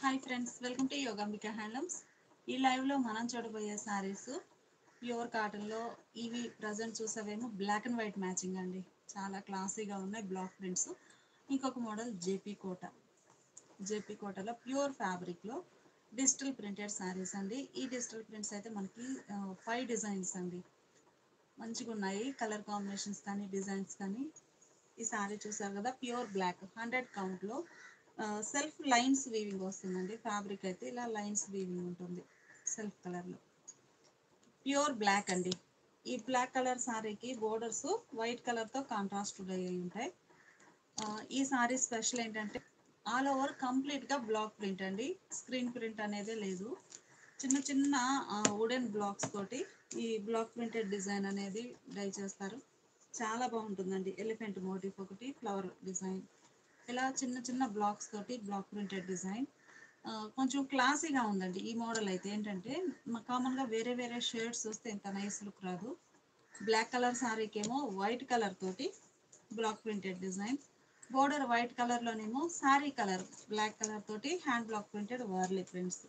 Hi friends, welcome to Yogambika handlooms. ఈ లైవ్లో మనం చూడబోయే శారీస్ ప్యూర్ కాటన్లో. ఇవి ప్రజెంట్ చూసేవేమో బ్లాక్ అండ్ వైట్ మ్యాచింగ్ అండి. చాలా క్లాసీగా ఉన్నాయి బ్లాక్ ప్రింట్స్. ఇంకొక మోడల్ జేపీ కోటలో ప్యూర్ ఫ్యాబ్రిక్లో డిజిటల్ ప్రింటెడ్ శారీస్ అండి. ఈ డిజిటల్ ప్రింట్స్ అయితే మనకి 5 డిజైన్స్ అండి. మంచిగా ఉన్నాయి కలర్ కాంబినేషన్స్ కానీ డిజైన్స్ కానీ. ఈ శారీ చూసారు కదా, ప్యూర్ బ్లాక్ 100 కౌంట్లో సెల్ఫ్ లైన్స్ వీవింగ్ వస్తుందండి. ఫ్యాబ్రిక్ అయితే ఇలా లైన్స్ వీవింగ్ ఉంటుంది సెల్ఫ్ కలర్లో. ప్యూర్ బ్లాక్ అండి. ఈ బ్లాక్ కలర్ శారీకి బోర్డర్స్ వైట్ కలర్తో కాంట్రాస్ట్ అయ్యి ఉంటాయి. ఈ శారీ స్పెషల్ ఏంటంటే ఆల్ ఓవర్ కంప్లీట్గా బ్లాక్ ప్రింట్ అండి. స్క్రీన్ ప్రింట్ అనేది లేదు. చిన్న చిన్న వుడెన్ బ్లాక్స్ తోటి ఈ బ్లాక్ ప్రింటెడ్ డిజైన్ అనేది డై చేస్తారు. చాలా బాగుంటుందండి. ఎలిఫెంట్ మోటిఫ్ ఒకటి, ఫ్లవర్ డిజైన్, ఇలా చిన్న చిన్న బ్లాక్స్ తోటి బ్లాక్ ప్రింటెడ్ డిజైన్. కొంచెం క్లాసీగా ఉందండి. ఈ మోడల్ అయితే ఏంటంటే కామన్గా వేరే వేరే షేడ్స్ వస్తే ఇంత నైస్ లుక్ రాదు. బ్లాక్ కలర్ శారీకేమో వైట్ కలర్ తోటి block printed design, border white కలర్లోనేమో శారీ కలర్ బ్లాక్ కలర్ తోటి hand block printed Warli prints.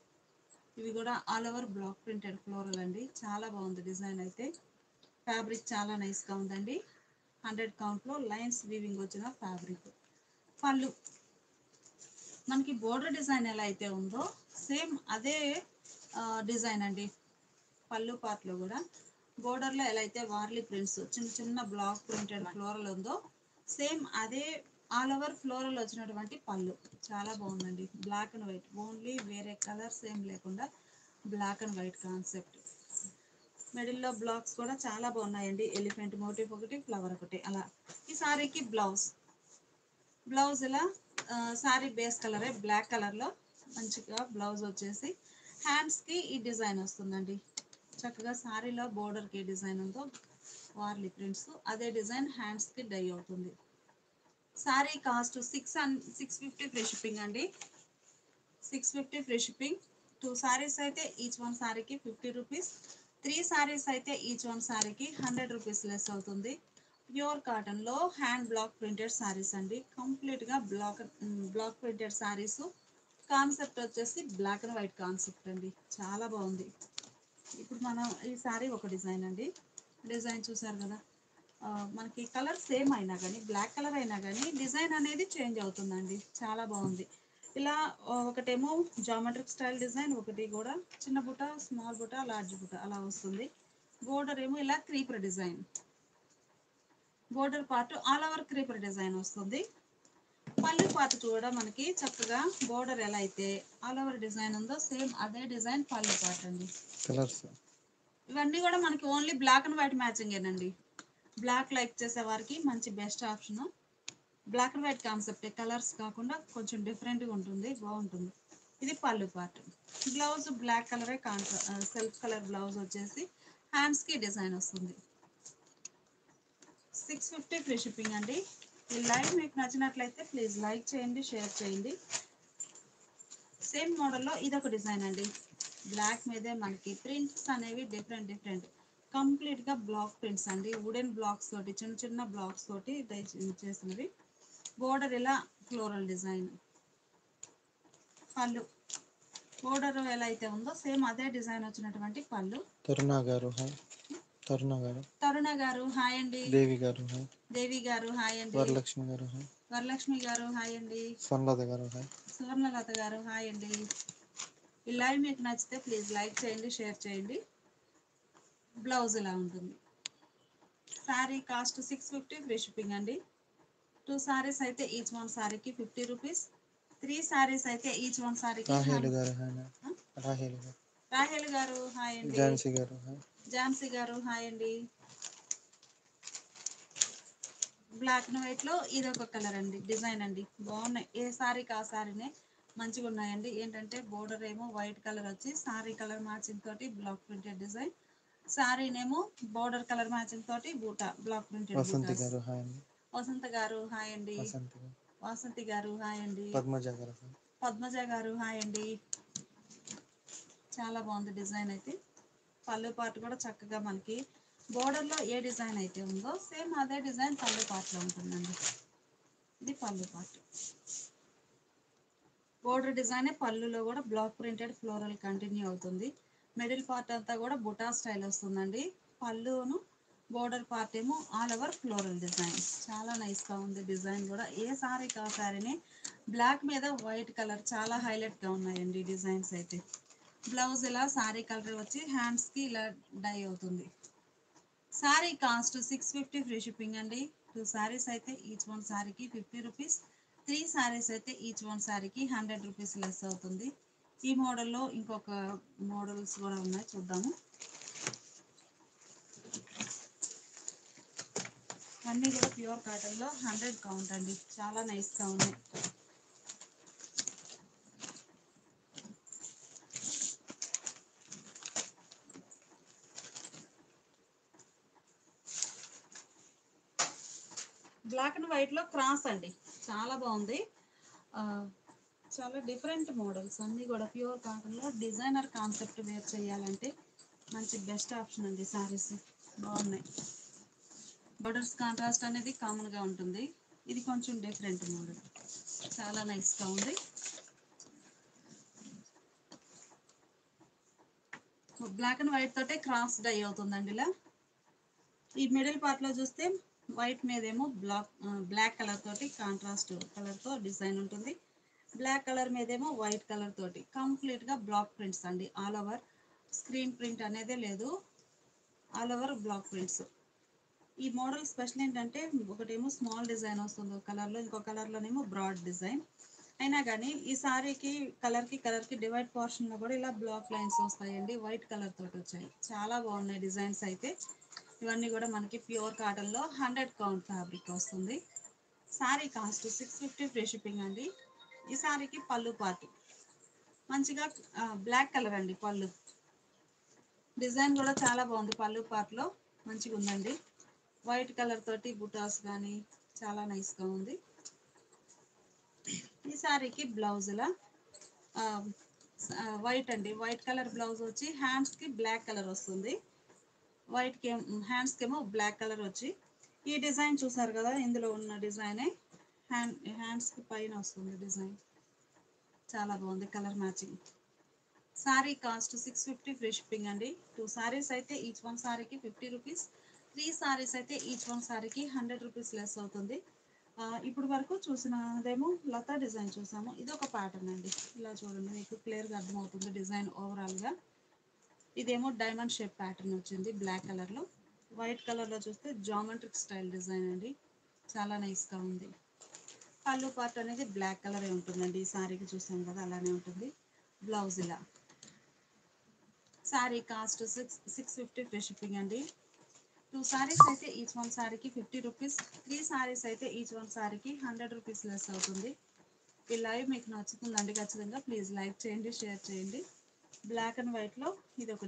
ఇవి కూడా all over block printed floral అండి. చాలా బాగుంది డిజైన్ అయితే. ఫ్యాబ్రిక్ చాలా నైస్గా ఉందండి. 100 కౌంట్లో లైన్స్ వీవింగ్ వచ్చిన ఫ్యాబ్రిక్. పళ్ళు మనకి బోర్డర్ డిజైన్ ఎలా అయితే ఉందో సేమ్ అదే డిజైన్ అండి. పళ్ళు పార్ట్లో కూడా బోర్డర్లో ఎలా అయితే వార్లీ ప్రింట్స్ చిన్న చిన్న బ్లాక్ ప్రింటెడ్ ఫ్లోరల్ ఉందో సేమ్ అదే ఆల్ ఓవర్ ఫ్లోరల్ వచ్చినటువంటి పళ్ళు. చాలా బాగుందండి. బ్లాక్ అండ్ వైట్ ఓన్లీ, వేరే కలర్స్ ఏం లేకుండా బ్లాక్ అండ్ వైట్ కాన్సెప్ట్. మిడిల్లో బ్లాక్స్ కూడా చాలా బాగున్నాయండి. ఎలిఫెంట్ మోటివ్ ఒకటి, ఫ్లవర్ ఒకటి అలా. ఈ సారీకి బ్లౌజ్ ఇలా శారీ బేస్ కలరే బ్లాక్ కలర్లో మంచిగా బ్లౌజ్ వచ్చేసి హ్యాండ్స్కి ఈ డిజైన్ వస్తుందండి. చక్కగా శారీలో బోర్డర్కి ఏ డిజైన్ ఉందో వార్లీ ప్రింట్స్ అదే డిజైన్ హ్యాండ్స్కి డై అవుతుంది. శారీ కాస్ట్ 650 ఫ్రీ షిప్పింగ్ అండి. 650 ఫ్రీ షిప్పింగ్. 2 సారీస్ అయితే ఈచ్ వన్ సారీకి 50 రూపీస్. 3 సారీస్ అయితే ఈచ్ వన్ సారీకి 100 రూపీస్ లెస్ అవుతుంది. ప్యూర్ కాటన్లో హ్యాండ్ బ్లాక్ ప్రింటెడ్ శారీస్ అండి. కంప్లీట్గా బ్లాక్ ప్రింటెడ్ శారీస్. కాన్సెప్ట్ వచ్చేసి బ్లాక్ అండ్ వైట్ కాన్సెప్ట్ అండి. చాలా బాగుంది. ఇప్పుడు మనం ఈ శారీ ఒక డిజైన్ అండి. డిజైన్ చూసారు కదా, మనకి కలర్ సేమ్ అయినా కానీ బ్లాక్ కలర్ అయినా కానీ డిజైన్ అనేది చేంజ్ అవుతుందండి. చాలా బాగుంది. ఇలా ఒకటేమో జామెట్రిక్ స్టైల్ డిజైన్, ఒకటి కూడా చిన్న బుట్ట, స్మాల్ బుట్ట, లార్జ్ బుట్ట అలా వస్తుంది. బోర్డర్ ఏమో ఇలా creeper design. Border part all over creeper design వస్తుంది. పళ్ళు పార్ట్ కూడా మనకి చక్కగా బోర్డర్ ఎలా అయితే ఆల్ ఓవర్ డిజైన్ ఉందో సేమ్ అదే డిజైన్ పళ్ళు పార్ట్ అండి. కలర్స్ ఇవన్నీ కూడా మనకి only black and white matching ఏనండి. బ్లాక్ లైక్ చేసే వారికి మంచి best option. Black and white concept, colours కాకుండా కొంచెం డిఫరెంట్గా ఉంటుంది, బాగుంటుంది. ఇది పళ్ళు పార్ట్. బ్లౌజ్ బ్లాక్ కలరే సెల్ఫ్ కలర్ బ్లౌజ్ వచ్చేసి హ్యాండ్స్కి డిజైన్ వస్తుంది. 650 ఫ్రీ షిప్పింగ్ అండి. ఈ లైవ్ మీకు నచ్చినట్లయితే ప్లీజ్ లైక్ చేయండి, షేర్ చేయండి. సేమ్ మోడల్లో ఇదొక డిజైన్ అండి. బ్లాక్ మీదే మనకి ప్రింట్స్ అనేవి డిఫరెంట్ కంప్లీట్గా బ్లాక్ ప్రింట్స్ అండి. వుడెన్ బ్లాక్స్ తోటి చిన్న చిన్న బ్లాక్స్ తోటి చేసినవి. బోర్డర్ ఇలా ఫ్లోరల్ డిజైన్. పళ్ళు బోర్డర్ ఎలా అయితే ఉందో సేమ్ అదే డిజైన్ వచ్చినటువంటి పళ్ళు. తరుణ గారు హాయ్ అండి. దేవి గారు హాయ్ అండి. వరలక్ష్మి గారు హాయ్ అండి. సువర్ణలత గారు హాయ్ అండి. ఈ లైవ్ మీకు నచ్చితే ప్లీజ్ లైక్ చేయండి, షేర్ చేయండి. బ్లౌజ్ ఇలా ఉంటుంది. శారీ కాస్ట్ 650 ఫ్రీ షిప్పింగ్ అండి. 2 సారీస్ అయితే ఈచ్ వన్ సారీకి 50 రూపీస్. 3 సారీస్ అయితే ఈచ్ వన్ సారీకి. రాహేల్ గారు హాయ్ అండి. ఝాన్సీ గారు హాయ్ అండి. బ్లాక్ అండ్ వైట్లో ఇదొక కలర్ అండి, డిజైన్ అండి. బాగున్నాయి. ఏ సారీకి ఆ సారీనే మంచిగా ఉన్నాయండి. ఏంటంటే బోర్డర్ ఏమో వైట్ కలర్ వచ్చి సారీ కలర్ మ్యాచింగ్ తోటి బ్లాక్ ప్రింటెడ్ డిజైన్. సారీనేమో బోర్డర్ కలర్ మ్యాచింగ్ తోటి బూటా బ్లాక్ ప్రింటెడ్. వసంత గారు హాయ్ అండి. వాసంతి గారు హాయ్ అండి. పద్మజ గారు హాయ్ అండి. చాలా బాగుంది డిజైన్ అయితే. పళ్ళు పార్ట్ కూడా చక్కగా మనకి బోర్డర్లో ఏ డిజైన్ అయితే ఉందో సేమ్ అదే డిజైన్ పళ్ళు పార్ట్లో ఉంటుందండి. ఇది పళ్ళు పార్ట్. బోర్డర్ డిజైన్ పళ్ళులో కూడా బ్లాక్ ప్రింటెడ్ ఫ్లోరల్ కంటిన్యూ అవుతుంది. మిడిల్ పార్ట్ అంతా కూడా బుటా స్టైల్ వస్తుందండి. పళ్ళును బోర్డర్ పార్ట్ ఏమో ఆల్ ఓవర్ ఫ్లోరల్ డిజైన్. చాలా నైస్గా ఉంది డిజైన్ కూడా. ఏ సారీకి ఆ సారీని బ్లాక్ మీద వైట్ కలర్ చాలా హైలైట్గా ఉన్నాయండి డిజైన్స్ అయితే. బ్లౌజ్ ఇలా సారీ కలర్ వచ్చి హ్యాండ్స్కి ఇలా డై అవుతుంది. సారీ కాస్ట్ 650 ఫ్రీ షిప్పింగ్ అండి. 2 సారీస్ అయితే ఈచ్ వన్ సారీకి 50 రూపీస్, 3 సారీస్ అయితే ఈచ్ వన్ సారీకి 100 రూపీస్ లెస్ అవుతుంది. ఈ మోడల్లో ఇంకొక మోడల్స్ కూడా ఉన్నాయి, చూద్దాము. అన్నీ కూడా ప్యూర్ కాటన్లో 100 కౌంట్ అండి. చాలా నైస్గా ఉన్నాయి. బ్లాక్ అండ్ వైట్లో క్రాస్ అండి, చాలా బాగుంది. చాలా డిఫరెంట్ మోడల్స్ అన్నీ కూడా ప్యూర్ కాటన్లో డిజైనర్ కాన్సెప్ట్ వేర్ చేయాలంటే మంచి బెస్ట్ ఆప్షన్ అండి. సారీస్ బాగున్నాయి. బోర్డర్స్ కాంట్రాస్ట్ అనేది కామన్గా ఉంటుంది. ఇది కొంచెం డిఫరెంట్ మోడల్, చాలా నైస్గా ఉంది. బ్లాక్ అండ్ వైట్ తోటే క్రాస్ డై అవుతుందండి. ఇలా ఈ మిడిల్ పార్ట్లో చూస్తే వైట్ మీదేమో బ్లాక్ కలర్ తోటి కాంట్రాస్ట్ కలర్తో డిజైన్ ఉంటుంది. బ్లాక్ కలర్ మీదేమో వైట్ కలర్ తోటి కంప్లీట్గా బ్లాక్ ప్రింట్స్ అండి. ఆల్ ఓవర్ స్క్రీన్ ప్రింట్ అనేదే లేదు, ఆల్ ఓవర్ బ్లాక్ ప్రింట్స్. ఈ మోడల్ స్పెషల్ ఏంటంటే ఒకటేమో స్మాల్ డిజైన్ వస్తుంది ఒక కలర్లో, ఇంకో కలర్లోనేమో బ్రాడ్ డిజైన్. అయినా కానీ ఈ సారీకి కలర్కి డివైడ్ పోర్షన్లో కూడా ఇలా బ్లాక్ లైన్స్ వస్తాయండి. వైట్ కలర్ తోటి వచ్చాయి, చాలా బాగున్నాయి డిజైన్స్ అయితే. ఇవన్నీ కూడా మనకి ప్యూర్ కాటన్లో 100 కౌంట్ ఫ్యాబ్రిక్ వస్తుంది. సారీ కాస్ట్ 650 ఫ్రీ షిప్పింగ్ అండి. ఈ సారీకి పళ్ళు పార్ట్ మంచిగా బ్లాక్ కలర్ అండి. పళ్ళు డిజైన్ కూడా చాలా బాగుంది. పళ్ళు పార్ట్లో మంచిగా ఉందండి. వైట్ కలర్ తోటి బుటాస్ కానీ చాలా నైస్గా ఉంది. ఈ సారీకి బ్లౌజులా వైట్ అండి. వైట్ కలర్ బ్లౌజ్ వచ్చి హ్యాండ్స్కి బ్లాక్ కలర్ వస్తుంది. వైట్కి హ్యాండ్స్కి ఏమో బ్లాక్ కలర్ వచ్చి, ఈ డిజైన్ చూసారు కదా, ఇందులో ఉన్న డిజైనే హ్యాండ్స్కి పైన వస్తుంది డిజైన్. చాలా బాగుంది colour matching. Sorry cost 650 free shipping అండి. 2 సారీస్ అయితే ఈచ్ వన్ సారీకి 50 రూపీస్, 3 సారీస్ అయితే ఈచ్ వన్ సారీకి 100 రూపీస్ లెస్ అవుతుంది. ఇప్పుడు వరకు చూసినదేమో లతా డిజైన్ చూసాము. ఇది ఒక ప్యాటర్న్ అండి. ఇలా చూడండి, మీకు క్లియర్గా అర్థమవుతుంది డిజైన్ ఓవరాల్గా. ఇదేమో డైమండ్ షేప్ ప్యాటర్న్ వచ్చింది బ్లాక్ కలర్లో. వైట్ కలర్లో చూస్తే జామెట్రిక్ స్టైల్ డిజైన్ అండి, చాలా నైస్గా ఉంది. పళ్ళు పార్ట్ అనేది బ్లాక్ కలరే ఉంటుందండి. ఈ సారీకి చూసాం కదా, అలానే ఉంటుంది. బ్లౌజ్ ఇలా. సారీ కాస్ట్ 650 ఫ్రీ షిప్పింగ్ అండి. 2 సారీస్ అయితే ఈచ్ వన్ సారీకి 50 రూపీస్, 3 సారీస్ అయితే ఈచ్ వన్ సారీకి 100 రూపీస్ లెస్ అవుతుంది. ఈ లైవ్ మీకు నచ్చుతుందండి ఖచ్చితంగా. ప్లీజ్ లైక్ చేయండి, షేర్ చేయండి. బ్లాక్ అండ్ వైట్లో ఇది ఒక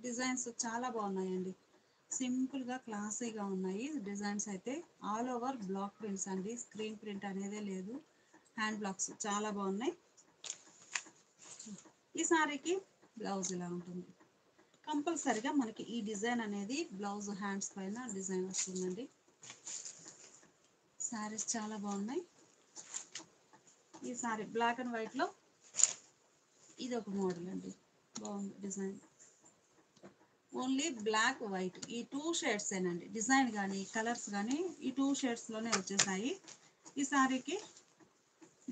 డిజైన్స్ చాలా బాగున్నాయండి. సింపుల్గా క్లాసీగా ఉన్నాయి డిజైన్స్ అయితే. ఆల్ ఓవర్ బ్లాక్ ప్రింట్స్ అండి, స్క్రీన్ ప్రింట్ అనేదే లేదు. హ్యాండ్ బ్లాక్స్ చాలా బాగున్నాయి. ఈ సారీకి బ్లౌజ్ ఇలా ఉంటుంది. కంపల్సరిగా మనకి ఈ డిజైన్ అనేది బ్లౌజ్ హ్యాండ్స్ పైన డిజైన్ వస్తుందండి. సారీస్ చాలా బాగున్నాయి. ఈ సారీ బ్లాక్ అండ్ వైట్లో ఇది ఒక మోడల్ అండి, బాగుంది డిజైన్. ఓన్లీ బ్లాక్ వైట్ ఈ 2 షేడ్స్ ఏనండి. డిజైన్ కానీ కలర్స్ కానీ ఈ 2 షేడ్స్లోనే వచ్చేసాయి. ఈ సారీకి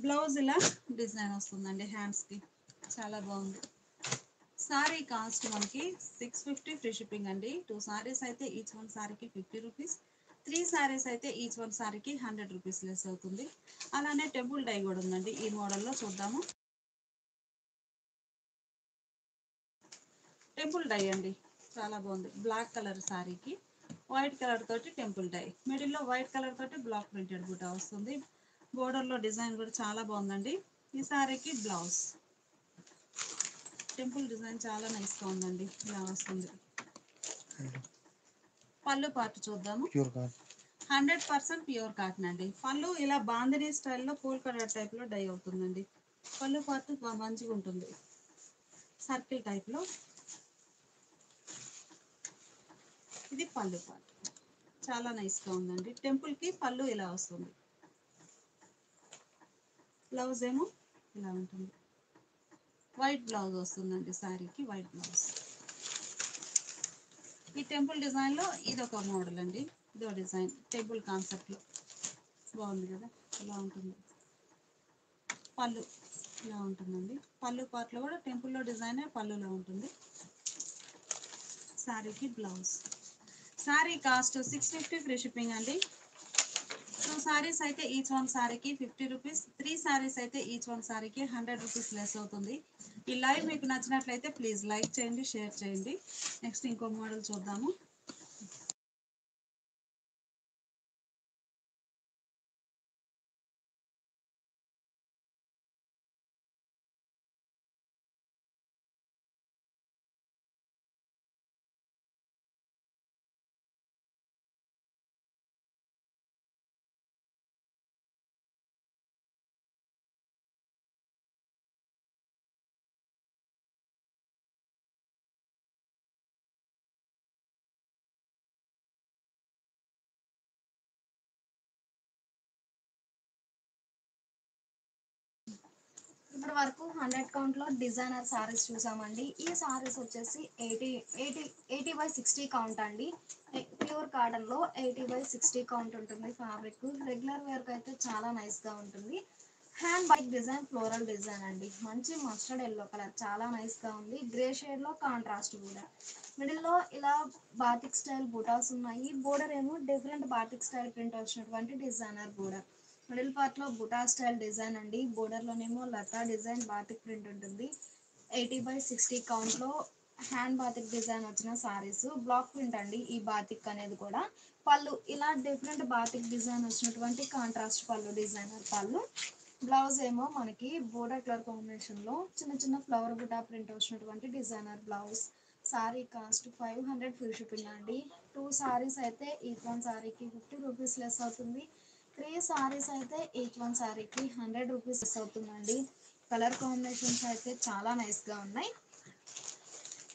బ్లౌజ్ ఇలా డిజైన్ వస్తుందండి హ్యాండ్స్కి, చాలా బాగుంది. సారీ కాస్ట్ మనకి 650 ఫ్రీ షిప్పింగ్ అండి. 2 సారీస్ అయితే ఈచ్ వన్ సారీకి 50 రూపీస్, 3 సారీస్ అయితే ఈచ్ వన్ సారీకి 100 రూపీస్ లెస్ అవుతుంది. అలానే టెంపుల్ డై కూడా ఉందండి ఈ మోడల్లో, చూద్దాము. టెంపుల్ డై అండి, చాలా బాగుంది. బ్లాక్ కలర్ సారీకి వైట్ కలర్ తోటి టెంపుల్ డై, మిడిల్లో వైట్ కలర్ తోటి బ్లాక్ ప్రింటెడ్ బూటా వస్తుంది. బోర్డర్లో డిజైన్ కూడా చాలా బాగుందండి. ఈ సారీకి బ్లౌజ్ టెంపుల్ డిజైన్ చాలా నైస్గా ఉందండి, ఇలా వస్తుంది. పళ్ళు పార్ట్ చూద్దాము. 100% ప్యూర్ కాటన్ అండి. పళ్ళు ఇలా బాందినీ స్టైల్లో ఫుల్ కలర్ టైప్లో డై అవుతుందండి. పళ్ళు పార్ట్ మంచిగా ఉంటుంది, సర్కిల్ టైప్లో. ఇది పళ్ళు పార్ట్, చాలా నైస్గా ఉందండి. టెంపుల్కి పళ్ళు ఇలా వస్తుంది. బ్లౌజ్ ఏమో ఇలా ఉంటుంది. వైట్ బ్లౌజ్ వస్తుందండి శారీకి, వైట్ బ్లౌజ్. ఈ టెంపుల్ డిజైన్లో ఇదొక మోడల్ అండి, ఇదో డిజైన్ టెంపుల్ కాన్సెప్ట్లో బాగుంది కదా, ఇలా ఉంటుంది. పళ్ళు ఇలా ఉంటుందండి, పళ్ళు పార్ట్లో కూడా టెంపుల్లో డిజైనే పళ్ళులో ఉంటుంది. శారీకి blouse. Sari cost 650 free shipping అండి. 2 సారీస్ అయితే ఈచ్ వన్ సారీకి 50 రూపీస్, 3 సారీస్ అయితే ఈచ్ వన్ సారీకి 100 రూపీస్ లెస్ అవుతుంది. ఈ లైవ్ మీకు నచ్చినట్లయితే ప్లీజ్ లైక్ చేయండి, షేర్ చేయండి. నెక్స్ట్ ఇంకో మోడల్ చూద్దాము. ఇప్పటి వరకు 100 కౌంట్లో డిజైనర్ సారీస్ చూసామండి. ఈ సారీస్ వచ్చేసి 80/60 కౌంట్ అండి. ప్యూర్ కాటన్లో 80/60 కౌంట్ ఉంటుంది ఫ్యాబ్రిక్. రెగ్యులర్ వేర్కి అయితే చాలా నైస్గా ఉంటుంది. Hand bike design, floral design అండి. మంచి మస్టర్డ్ ఎల్లో కలర్ చాలా నైస్గా ఉంది. గ్రే షేడ్లో కాంట్రాస్ట్ కూడా. మిడిల్లో ఇలా బాతిక్ స్టైల్ బుటాస్ ఉన్నాయి. బోర్డర్ ఏమో డిఫరెంట్ బాతిక్ స్టైల్ ప్రింట్ వచ్చినటువంటి డిజైనర్ బోర్డర్. మిడిల్ పార్ట్ లో బుటా స్టైల్ డిజైన్ అండి. బోర్డర్ లోనేమో లతా డిజైన్ బాతిక్ ప్రింట్ ఉంటుంది. 80/60 కౌంట్ లో హ్యాండ్ బాతిక్ డిజైన్ వచ్చిన సారీస్. బ్లాక్ ప్రింట్ అండి ఈ బాతిక్ అనేది కూడా. పళ్ళు ఇలా డిఫరెంట్ బాతిక్ డిజైన్ వచ్చినటువంటి కాంట్రాస్ట్ పళ్ళు, డిజైనర్ పళ్ళు. బ్లౌజ్ ఏమో మనకి బోర్డర్ కలర్ కాంబినేషన్ లో చిన్న చిన్న ఫ్లవర్ బుటా ప్రింట్ వచ్చినటువంటి designer blouse. Sari cost 500 free shipping అండి. 2 సారీస్ అయితే ఈచ్ వన్ సారీకి 50 రూపీస్ లెస్ అవుతుంది. 3 సారీస్ అయితే ఈచ్ వన్ సారీకి 100 రూపీస్ లెస్ అవుతుందండి. కలర్ కాంబినేషన్స్ అయితే చాలా నైస్గా ఉన్నాయి.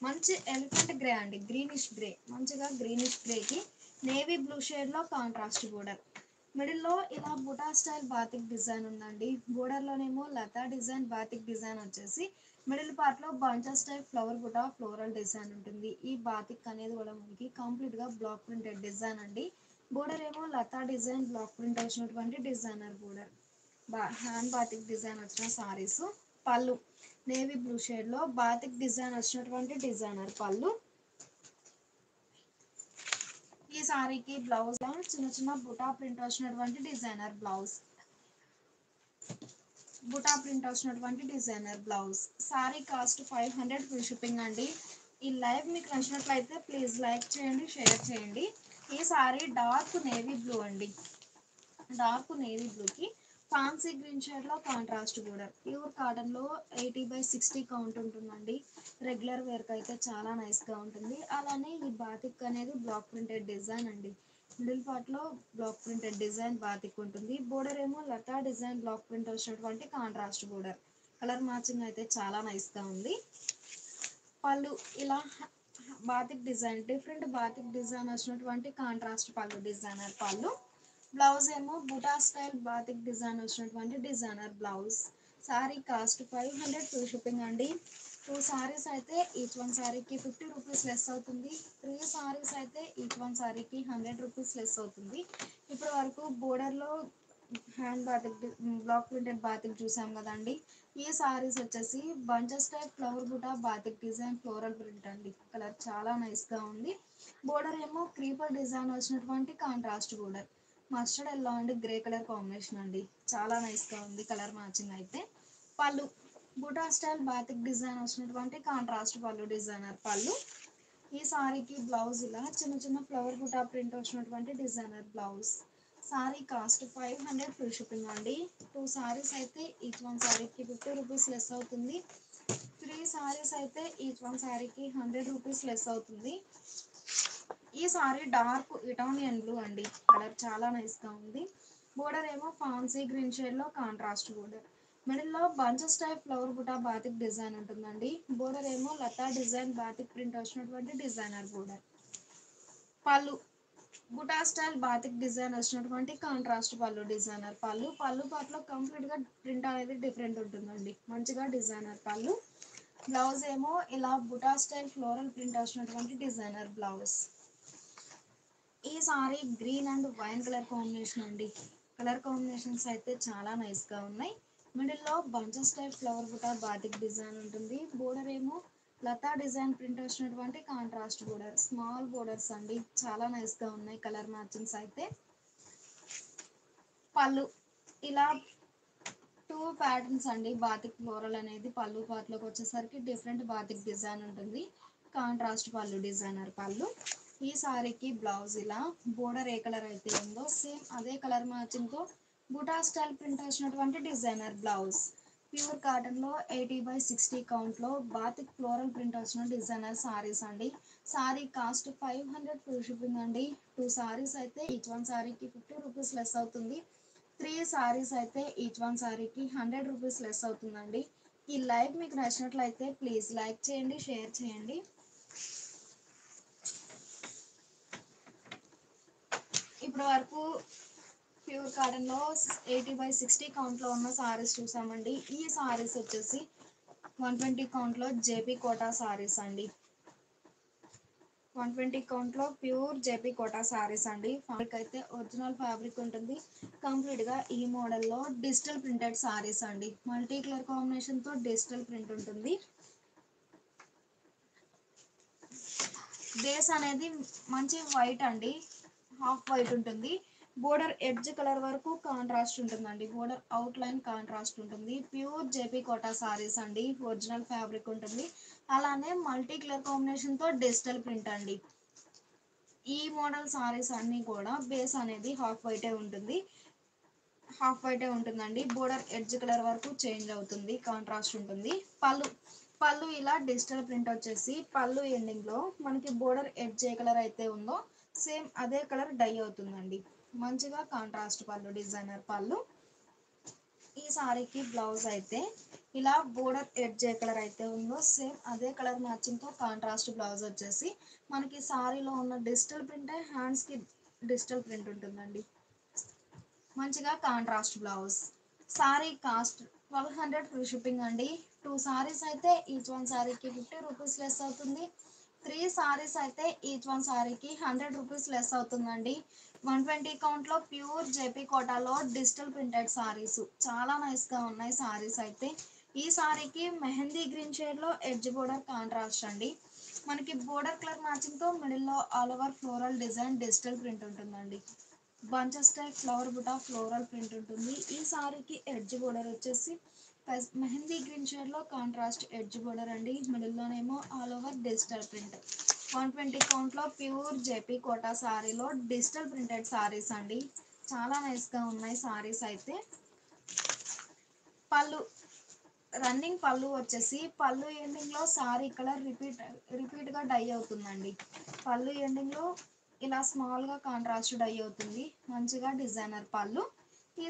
మంచి ఎలిఫెంట్ గ్రే అండి, గ్రీనిష్ గ్రే, మంచిగా గ్రీనిష్ గ్రేకి నేవీ బ్లూ షేడ్లో కాంట్రాస్ట్ బోర్డర్. మిడిల్లో ఇలా బుటా స్టైల్ బాతిక్ డిజైన్ ఉందండి. బోర్డర్లోనేమో లతా డిజైన్ బాతిక్ డిజైన్ వచ్చేసి మిడిల్ పార్ట్లో bunches type flower buta floral design ఉంటుంది. ఈ బాతిక్ అనేది కూడా మనకి కంప్లీట్గా బ్లాక్ ప్రింటెడ్ డిజైన్ అండి. బోర్డర్ ఏమో లతా డిజైన్ బ్లాక్ ప్రింట్ వచ్చినటువంటి designer border. Hand batik design వచ్చిన సారీస్. పళ్ళు నేవీ బ్లూ షేడ్లో బాతిక్ డిజైన్ వచ్చినటువంటి డిజైనర్ పళ్ళు. ఈ సారీకి బ్లౌజ్ చిన్న చిన్న బుటా ప్రింట్ వచ్చినటువంటి డిజైనర్ బ్లౌజ్. బుటా ప్రింట్ వచ్చినటువంటి designer blouse. Sari cost 500 free shipping అండి. ఈ లైవ్ మీకు నచ్చినట్లయితే ప్లీజ్ లైక్ చేయండి, షేర్ చేయండి. ఈ సారీ డార్క్ నేవీ బ్లూ అండి. డార్క్ నేవీ బ్లూకి ఫ్యాన్సీ గ్రీన్ షేడ్లో కాంట్రాస్ట్ బోర్డర్. ప్యూర్ కాటన్లో 80/60 కౌంట్ ఉంటుందండి. రెగ్యులర్ వేర్కి అయితే చాలా నైస్గా ఉంటుంది. అలానే ఈ బాతిక్ అనేది బ్లాక్ ప్రింటెడ్ డిజైన్ అండి. మిడిల్ పార్ట్లో బ్లాక్ ప్రింటెడ్ డిజైన్ బాతిక్ ఉంటుంది. బోర్డర్ ఏమో లతా డిజైన్ బ్లాక్ ప్రింట్ వచ్చినటువంటి కాంట్రాస్ట్ బోర్డర్. కలర్ మ్యాచింగ్ అయితే చాలా నైస్గా ఉంది. పళ్ళు ఇలా batik design, different batik design వచ్చినటువంటి కాంట్రాస్ట్ పళ్ళు, డిజైనర్ పళ్ళు. బ్లౌజ్ ఏమో బుటా స్టైల్ బాతిక్ డిజైన్ వచ్చినటువంటి designer blouse. Sari cost 500 free shipping అండి. 2 సారీస్ అయితే ఈచ్ వన్ సారీకి 50 రూపీస్ లెస్ అవుతుంది. 3 సారీస్ అయితే ఈచ్ వన్ సారీకి 100 రూపీస్ లెస్ అవుతుంది. ఇప్పటి వరకు బోర్డర్లో hand batik block printed batik చూసాం కదండి. ఈ సారీస్ వచ్చేసి bunches type flower buta batik design floral print అండి. కలర్ చాలా నైస్గా ఉంది. బోర్డర్ ఏమో క్రీపర్ డిజైన్ వచ్చినటువంటి contrast border. Mustard yellow and grey colour combination అండి. చాలా నైస్గా ఉంది కలర్ మ్యాచింగ్ అయితే. Pallu buta style batik design వచ్చినటువంటి కాంట్రాస్ట్ పళ్ళు, డిజైనర్ పళ్ళు. ఈ సారీకి బ్లౌజ్ ఇలా చిన్న చిన్న ఫ్లవర్ బుటా ప్రింట్ వచ్చినటువంటి designer blouse. Sari cost 500 free shipping అండి. 2 సారీస్ అయితే ఈచ్ వన్ సారీకి 50 రూపీస్ లెస్ అవుతుంది. 3 సారీస్ అయితే ఈచ్ వన్ సారీకి 100 రూపీస్ లెస్ అవుతుంది. ఈ సారీ డార్క్ ఇటాలియన్ బ్లూ అండి. కలర్ చాలా నైస్గా ఉంది. బోర్డర్ ఏమో ఫాన్సీ గ్రీన్ షేడ్లో కాంట్రాస్ట్ బోర్డర్. మిడిల్లో bunches type flower buta batik design ఉంటుందండి. బోర్డర్ ఏమో లతా డిజైన్ బాతిక్ ప్రింట్ వచ్చినటువంటి designer border. Pallu buta style batik design వచ్చినటువంటి కాంట్రాస్ట్ పళ్ళు డిజైనర్ పళ్ళు పాటలో కంప్లీట్గా ప్రింట్ అనేది డిఫరెంట్ ఉంటుందండి. మంచిగా డిజైనర్ పళ్ళు. బ్లౌజ్ ఏమో ఇలా బుటా స్టైల్ ఫ్లోరల్ ప్రింట్ వచ్చినటువంటి డిజైనర్ బ్లౌజ్. ఈ sari green and wine colour combination అండి. కలర్ కాంబినేషన్స్ అయితే చాలా నైస్గా ఉన్నాయి. మిడిల్లో bunches type flower buta batik design ఉంటుంది. బోర్డర్ ఏమో లతా డిజైన్ ప్రింట్ వచ్చినటువంటి కాంట్రాస్ట్ బోర్డర్, స్మాల్ బోర్డర్స్ అండి. చాలా నైస్గా ఉన్నాయి కలర్ మ్యాచింగ్స్ అయితే. పళ్ళు ఇలా 2 ప్యాటర్న్స్ అండి. బాతిక్ ఫ్లోరల్ అనేది పళ్ళు పార్ట్లోకి వచ్చేసరికి డిఫరెంట్ బాతిక్ డిజైన్ ఉంటుంది. కాంట్రాస్ట్ పళ్ళు డిజైనర్ పళ్ళు. ఈ సారీకి బ్లౌజ్ ఇలా బోర్డర్ ఏ కలర్ అయితే ఉందో సేమ్ అదే కలర్ మ్యాచింగ్తో బుటా స్టైల్ ప్రింట్ వచ్చినటువంటి డిజైనర్ బ్లౌజ్. ప్యూర్ కాటన్లో 80/60 కౌంట్లో బాతిక్ ఫ్లోరల్ ప్రింట్ వచ్చిన డిజైనర్ సారీస్ అండి. సారీ కాస్ట్ 500 ఫ్రీ షిప్పింగ్ అండి. 2 సారీస్ అయితే ఈచ్ వన్ సారీకి 50 రూపీస్ లెస్ అవుతుంది. 3 సారీస్ అయితే ఈచ్ వన్ సారీకి 100 రూపీస్ లెస్ అవుతుందండి. ఈ లైవ్ మీకు నచ్చినట్లయితే ప్లీజ్ లైక్ చేయండి, షేర్ చేయండి. ఇప్పటి వరకు ప్యూర్ కాటన్లో 80/60 కౌంట్లో ఉన్న సారీస్ చూసామండి. ఈ సారీస్ వచ్చేసి 120 కౌంట్లో జేపీ కోటా సారీస్ అండి. 120 కౌంట్లో ప్యూర్ జేపీ కోటా సారీస్ అండి. ఫ్యాబ్రిక్ అయితే ఒరిజినల్ ఫ్యాబ్రిక్ ఉంటుంది. కంప్లీట్గా ఈ మోడల్లో డిజిటల్ ప్రింటెడ్ సారీస్ అండి. మల్టీ కలర్ కాంబినేషన్తో డిజిటల్ ప్రింట్ ఉంటుంది. బేస్ అనేది మంచి వైట్ అండి, హాఫ్ వైట్ ఉంటుంది. బోర్డర్ ఎడ్జ్ కలర్ వరకు కాంట్రాస్ట్ ఉంటుందండి. బోర్డర్ అవుట్ లైన్ కాంట్రాస్ట్ ఉంటుంది. ప్యూర్ జేపీ కోటా సారీస్ అండి. ఒరిజినల్ ఫ్యాబ్రిక్ ఉంటుంది. అలానే మల్టీ కలర్ కాంబినేషన్తో డిజిటల్ ప్రింట్ అండి. ఈ మోడల్ సారీస్ అన్నీ కూడా బేస్ అనేది హాఫ్ వైటే ఉంటుందండి. బోర్డర్ ఎడ్జ్ కలర్ వరకు చేంజ్ అవుతుంది, కాంట్రాస్ట్ ఉంటుంది. పళ్ళు ఇలా డిజిటల్ ప్రింట్ వచ్చేసి పళ్ళు ఎండింగ్లో మనకి బోర్డర్ ఎడ్జ్ ఏ కలర్ అయితే ఉందో సేమ్ అదే కలర్ డై అవుతుందండి. మంచిగా కాంట్రాస్ట్ పళ్ళు డిజైనర్ పళ్ళు. ఈ సారీకి బ్లౌజ్ అయితే ఇలా బోర్డర్ ఎడ్జ్ ఏ కలర్ అయితే ఉందో సేమ్ అదే కలర్ మ్యాచింగ్తో కాంట్రాస్ట్ బ్లౌజ్ వచ్చేసి మనకి సారీలో ఉన్న డిజిటల్ ప్రింటే హ్యాండ్స్కి డిజిటల్ ప్రింట్ ఉంటుందండి. మంచిగా contrast blouse. Sari cost 1200 free shipping అండి. 2 సారీస్ అయితే ఈచ్ వన్ సారీకి 50 రూపీస్ లెస్ అవుతుంది. 3 సారీస్ అయితే ఈచ్ వన్ సారీకి 100 రూపీస్ లెస్ అవుతుందండి. 120 కౌంట్లో ప్యూర్ జేపీ కోటాలో డిజిటల్ ప్రింటెడ్ సారీస్ చాలా నైస్గా ఉన్నాయి సారీస్ అయితే. ఈ సారీకి మెహందీ గ్రీన్ షేడ్లో ఎడ్జ్ బోర్డర్ కాంట్రాస్ట్ అండి. మనకి బోర్డర్ కలర్ మ్యాచింగ్తో మిడిల్లో all over floral design digital print ఉంటుందండి. Bunches type flower buta floral print ఉంటుంది. ఈ సారీకి ఎడ్జ్ బోర్డర్ వచ్చేసి మెహందీ గ్రీన్ షేడ్లో కాంట్రాస్ట్ ఎడ్జ్ బోర్డర్ అండి. మిడిల్లోనేమో ఆల్ ఓవర్ డిజిటల్ ప్రింట్. 120 కౌంట్లో ప్యూర్ జేపీ కోటా సారీలో డిజిటల్ ప్రింటెడ్ సారీస్ అండి. చాలా నైస్గా ఉన్నాయి సారీస్ అయితే. పళ్ళు రన్నింగ్ పళ్ళు వచ్చేసి పళ్ళు ఎండింగ్లో సారీ కలర్ రిపీట్గా డై అవుతుందండి. పళ్ళు ఎండింగ్లో ఇలా స్మాల్గా కాంట్రాస్ట్ డై అవుతుంది. మంచిగా డిజైనర్ పళ్ళు. ఈ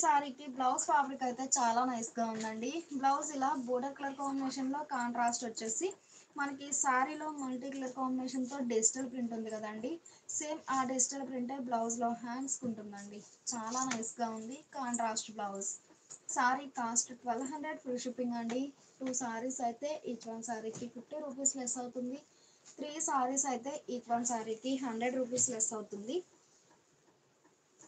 సారీకి బ్లౌజ్ ఫ్యాబ్రిక్ అయితే చాలా నైస్గా ఉందండి. బ్లౌజ్ ఇలా బోర్డర్ కలర్ కాంబినేషన్లో కాంట్రాస్ట్ వచ్చేసి మనకి శారీలో మల్టీ కలర్ కాంబినేషన్తో డిజిటల్ ప్రింట్ ఉంది కదండి, సేమ్ ఆ డిజిటల్ ప్రింటే బ్లౌజ్లో హ్యాండ్స్కి ఉంటుందండి. చాలా నైస్గా ఉంది contrast blouse. Sari cost 1200 free shipping అండి. 2 సారీస్ అయితే ఈచ్ వన్ సారీకి 50 రూపీస్ లెస్ అవుతుంది. 3 సారీస్ అయితే ఈచ్ వన్ సారీకి 100 రూపీస్ లెస్ అవుతుంది.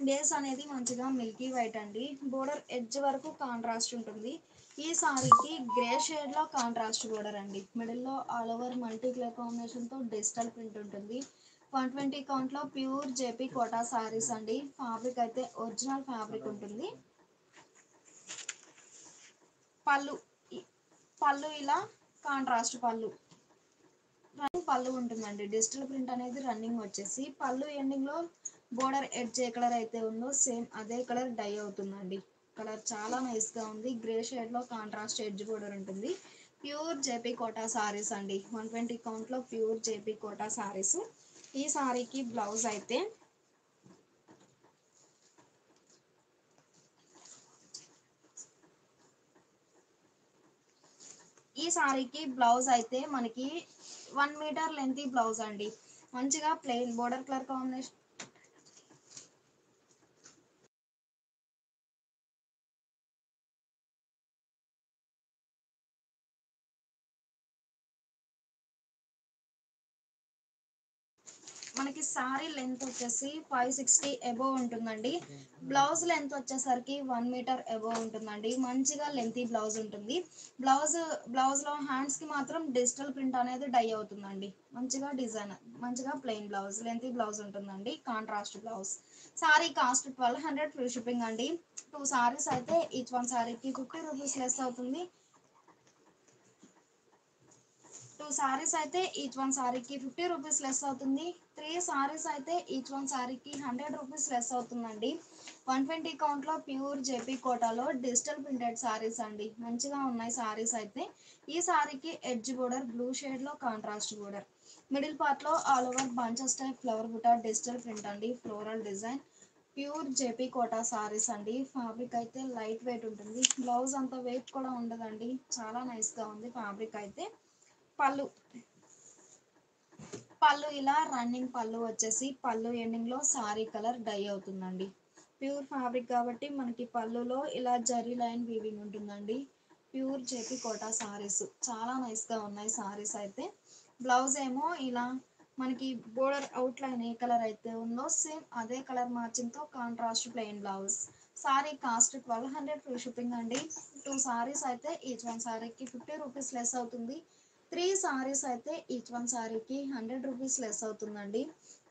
బేస్ అనేది మంచిగా మిల్కీ వైట్ అండి. బోర్డర్ ఎడ్జ్ వరకు కాంట్రాస్ట్ ఉంటుంది. ఈ సారీకి గ్రే షేడ్లో కాంట్రాస్ట్ బోర్డర్ అండి. మిడిల్లో ఆల్ ఓవర్ మల్టీ కలర్ కాంబినేషన్తో డిజిటల్ ప్రింట్ ఉంటుంది. 120 కౌంట్లో ప్యూర్ జేపీ కోటా సారీస్ అండి. ఫ్యాబ్రిక్ అయితే ఒరిజినల్ ఫ్యాబ్రిక్ ఉంటుంది. పళ్ళు ఇలా కాంట్రాస్ట్ పళ్ళు ఉంటుందండి. డిజిటల్ ప్రింట్ అనేది రన్నింగ్ వచ్చేసి పళ్ళు ఎండింగ్లో బోర్డర్ ఎడ్జ్ ఏ కలర్ అయితే ఉందో సేమ్ అదే కలర్ డై అవుతుందండి. కలర్ చాలా నైస్గా ఉంది. గ్రే షేడ్లో కాంట్రాస్ట్ ఎడ్జ్ బోర్డర్ ఉంటుంది. ప్యూర్ జేపీ కోటా సారీస్ అండి. 120 కౌంట్లో ప్యూర్ జేపీ కోటా సారీస్. ఈ సారీకి బ్లౌజ్ అయితే ఈ సారీకి బ్లౌజ్ అయితే మనకి 1 మీటర్ లెంత్ బ్లౌజ్ అండి. మంచిగా ప్లెయిన్ బోర్డర్ కలర్ కాంబినేషన్. మనకి సారీ లెంత్ వచ్చేసి 560 అబోవ్ ఉంటుందండి. బ్లౌజ్ లెంత్ వచ్చేసరికి 1 మీటర్ అబోవ్ ఉంటుందండి. మంచిగా లెంతీ బ్లౌజ్ ఉంటుంది. బ్లౌజ్లో హ్యాండ్స్కి మాత్రం డిజిటల్ ప్రింట్ అనేది డై అవుతుందండి. మంచిగా డిజైన్, మంచిగా ప్లెయిన్ బ్లౌజ్, లెంతీ బ్లౌజ్ ఉంటుందండి. Contrast blouse. Sari cost 1200 free shipping అండి. 2 సారీస్ అయితే ఈచ్ వన్ సారీకి 50 రూపీస్ లెస్ అవుతుంది. 2 సారీస్ అయితే ఈచ్ వన్ సారీకి 50 రూపీస్ లెస్ అవుతుంది. 3 సారీస్ అయితే ఈచ్ వన్ సారీకి 100 రూపీస్ లెస్ అవుతుందండి. 120 కౌంట్లో ప్యూర్ జేపీ కోటాలో డిజిటల్ ప్రింటెడ్ సారీస్ అండి. మంచిగా ఉన్నాయి సారీస్ అయితే. ఈ సారీకి ఎడ్జ్ బోర్డర్ బ్లూ షేడ్లో కాంట్రాస్ట్ బోర్డర్, మిడిల్ పార్ట్లో all over bunches type flower buta digital print అండి. Floral design, pure JP Kota saris అండి. ఫ్యాబ్రిక్ అయితే లైట్ వెయిట్ ఉంటుంది. బ్లౌజ్ అంత వెయిట్ కూడా ఉండదండి. చాలా నైస్గా ఉంది ఫ్యాబ్రిక్ అయితే. పళ్ళు పళ్ళు ఇలా రన్నింగ్ పళ్ళు వచ్చేసి పళ్ళు ఎండింగ్ లో సారీ కలర్ డై అవుతుందండి. ప్యూర్ ఫ్యాబ్రిక్ కాబట్టి మనకి పళ్ళులో ఇలా జరీ లైన్ వీవింగ్ ఉంటుందండి. ప్యూర్ జేపీ కోటా సారీస్ చాలా నైస్ గా ఉన్నాయి సారీస్ అయితే. బ్లౌజ్ ఏమో ఇలా మనకి బోర్డర్ అవుట్ లైన్ ఏ కలర్ అయితే ఉందో సేమ్ అదే కలర్ మ్యాచింగ్ తో contrast plain blouse. Sari cost 1200 free shipping అండి. 2 సారీస్ అయితే ఈచ్ వన్ సారీకి 50 రూపీస్ లెస్ అవుతుంది. 3 సారీస్ అయితే ఈచ్ వన్ సారీకి 100 రూపీస్ లెస్ అవుతుందండి.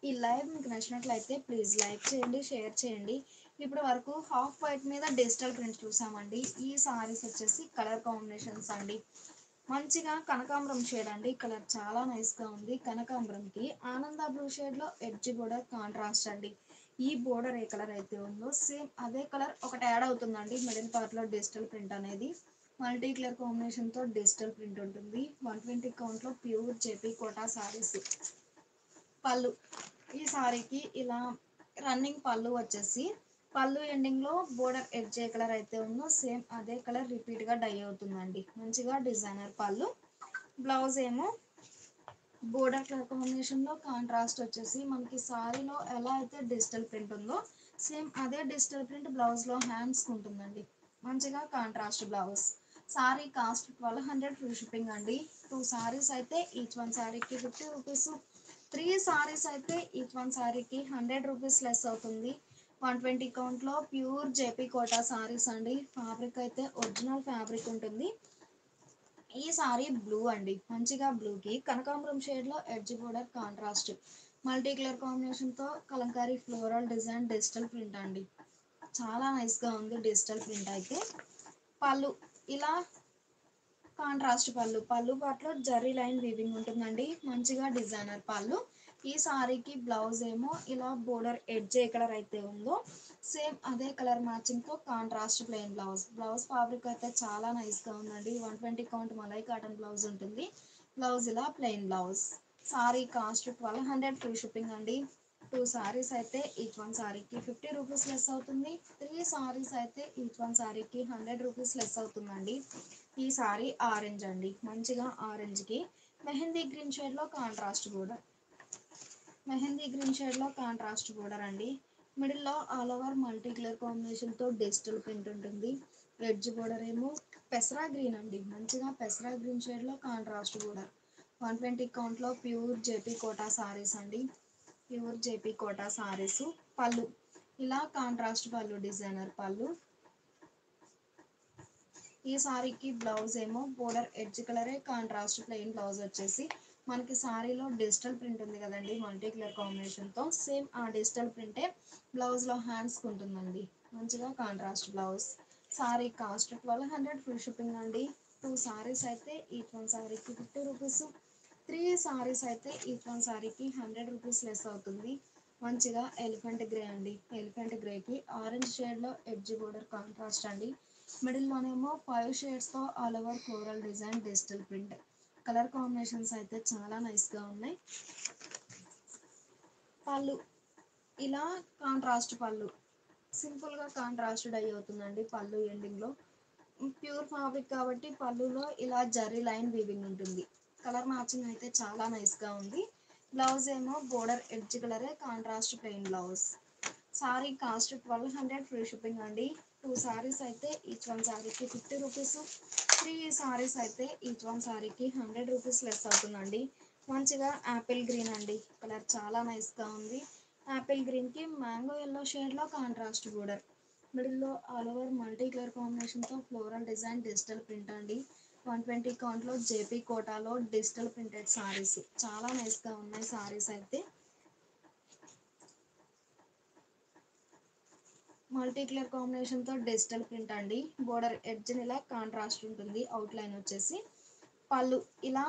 ఈ లైవ్ మీకు నచ్చినట్లయితే ప్లీజ్ లైక్ చేయండి, షేర్ చేయండి. ఇప్పటి వరకు హాఫ్ వైట్ మీద డిజిటల్ ప్రింట్ చూసామండి. ఈ సారీస్ వచ్చేసి కలర్ కాంబినేషన్స్ అండి. మంచిగా కనకాంబరం షేడ్ అండి. కలర్ చాలా నైస్గా ఉంది. కనకాంబరంకి ఆనంద బ్లూ షేడ్లో ఎడ్జ్ బోర్డర్ కాంట్రాస్ట్ అండి. ఈ బోర్డర్ ఏ కలర్ అయితే ఉందో సేమ్ అదే కలర్ ఒకటి యాడ్ అవుతుందండి. మిడిల్ పార్ట్లో డిజిటల్ ప్రింట్ అనేది మల్టీ కలర్ కాంబినేషన్ తో డిజిటల్ ప్రింట్ ఉంటుంది. 120 కౌంట్ లో ప్యూర్ జేపీ కోటా సారీస్. పళ్ళు ఈ సారీకి ఇలా రన్నింగ్ పళ్ళు వచ్చేసి పళ్ళు ఎండింగ్ లో బోర్డర్ ఎడ్జ్ ఏ కలర్ అయితే ఉందో సేమ్ అదే కలర్ రిపీట్ గా డై అవుతుందండి. మంచిగా డిజైనర్ పళ్ళు. బ్లౌజ్ ఏమో బోర్డర్ కలర్ కాంబినేషన్ లో కాంట్రాస్ట్ వచ్చేసి మనకి సారీలో ఎలా అయితే డిజిటల్ ప్రింట్ ఉందో సేమ్ అదే డిజిటల్ ప్రింట్ బ్లౌజ్ లో హ్యాండ్స్ ఉంటుందండి. మంచిగా contrast blouse. Sari cost 1200 free shipping అండి. 2 సారీస్ అయితే ఈచ్ వన్ సారీకి 50 రూపీస్. 3 సారీస్ అయితే ఈచ్ వన్ సారీకి 100 రూపీస్ లెస్ అవుతుంది. 120 కౌంట్లో ప్యూర్ జేపీ కోటా సారీస్ అండి. ఫ్యాబ్రిక్ అయితే ఒరిజినల్ ఫ్యాబ్రిక్ ఉంటుంది. ఈ సారీ బ్లూ అండి. మంచిగా బ్లూకి కనకాంబరం షేడ్లో edge border contrast multi colour కాంబినేషన్తో Kalamkari floral design digital print అండి. చాలా నైస్గా ఉంది డిజిటల్ ప్రింట్ అయితే. పళ్ళు ఇలా కాంట్రాస్ట్ పళ్ళు పాటలో జరీ లైన్ వీవింగ్ ఉంటుందండి. మంచిగా డిజైనర్ పళ్ళు. ఈ సారీకి బ్లౌజ్ ఏమో ఇలా బోర్డర్ ఎడ్జ్ ఏ కలర్ అయితే ఉందో సేమ్ అదే కలర్ మ్యాచింగ్ తో కాంట్రాస్ట్ ప్లెయిన్ బ్లౌజ్ ఫ్యాబ్రిక్ అయితే చాలా నైస్ గా ఉందండి. 120 కౌంట్ మలై కాటన్ బ్లౌజ్ ఉంటుంది. బ్లౌజ్ ఇలా plain blouse. Sari cost 1200 free shipping అండి. 2 సారీస్ అయితే ఈచ్ వన్ సారీకి 50 రూపీస్ లెస్ అవుతుంది. 3 సారీస్ అయితే ఈచ్ వన్ సారీకి 100 రూపీస్ లెస్ అవుతుందండి. ఈ సారీ ఆరెంజ్ అండి. మంచిగా ఆరెంజ్ కి మెహందీ గ్రీన్ షేడ్ లో contrast border. Mehndi green shade లో కాంట్రాస్ట్ బోర్డర్ అండి. మిడిల్ లో all over multi colour combination తో డిజిటల్ ప్రింట్ ఉంటుంది. ఎడ్జ్ బోర్డర్ ఏమో పెసరా గ్రీన్ అండి. మంచిగా పెసరా గ్రీన్ షేడ్ లో కాంట్రాస్ట్ బోర్డర్. 120 కౌంట్ లో ప్యూర్ జేపీ కోటా సారీస్ అండి. Pure JP Kota saris. పళ్ళు ఇలా కాంట్రాస్ట్ పళ్ళు డిజైనర్ పళ్ళు. ఈ సారీకి బ్లౌజ్ ఏమో బోర్డర్ ఎడ్జ్ కలరే కాంట్రాస్ట్ ప్లెయిన్ బ్లౌజ్ వచ్చేసి మనకి సారీలో డిజిటల్ ప్రింట్ ఉంది కదండి మల్టీ కలర్ కాంబినేషన్తో సేమ్ ఆ డిజిటల్ ప్రింటే బ్లౌజ్లో హ్యాండ్స్కి ఉంటుందండి. మంచిగా contrast blouse. Sari cost 1200 free shipping అండి. 2 సారీస్ అయితే ఈచ్ వన్ సారీకి 50 రూపీస్. 3 సారీస్ అయితే ఈచ్ వన్ సారీకి 100 రూపీస్ లెస్ అవుతుంది. మంచిగా ఎలిఫెంట్ గ్రే అండి. ఎలిఫెంట్ గ్రేకి ఆరెంజ్ షేడ్లో ఎడ్జ్ బోర్డర్ కాంట్రాస్ట్ అండి. మిడిల్లోనేమో 5 షేడ్స్తో all over floral design digital print. Colour combinations అయితే చాలా నైస్గా ఉన్నాయి. పళ్ళు ఇలా కాంట్రాస్ట్ పళ్ళు సింపుల్గా కాంట్రాస్ట్ డై అవుతుందండి పళ్ళు ఎండింగ్లో. ప్యూర్ ఫ్యాబ్రిక్ కాబట్టి పళ్ళులో ఇలా జరీ లైన్ వీవింగ్ ఉంటుంది. కలర్ మ్యాచింగ్ అయితే చాలా నైస్గా ఉంది. బ్లౌజ్ ఏమో బోర్డర్ ఎడ్జ్ కలరే contrast plain blouse. Sari cost 1200 free shipping అండి. 2 సారీస్ అయితే ఈచ్ వన్ సారీకి 50 రూపీస్, 3 సారీస్ అయితే ఈచ్ వన్ సారీకి 100 రూపీస్ లెస్ అవుతుందండి. మంచిగా యాపిల్ గ్రీన్ అండి, కలర్ చాలా నైస్గా ఉంది. యాపిల్ గ్రీన్కి మ్యాంగో ఎల్లో షేడ్లో కాంట్రాస్ట్ బోర్డర్, మిడిల్లో ఆల్ ఓవర్ మల్టీ కలర్ కాంబినేషన్తో ఫ్లోరల్ డిజైన్ డిజిటల్ ప్రింట్ అండి. 120 కౌంట్లో జేపీ కోటాలో డిజిటల్ ప్రింటెడ్ సారీస్ చాలా నైస్గా ఉన్నాయి. సారీస్ అయితే మల్టీ కలర్ కాంబినేషన్తో డిజిటల్ ప్రింట్ అండి. బోర్డర్ ఎడ్జ్ ఇలా కాంట్రాస్ట్ ఉంటుంది. అవుట్ లైన్ వచ్చేసి పళ్ళు ఇలా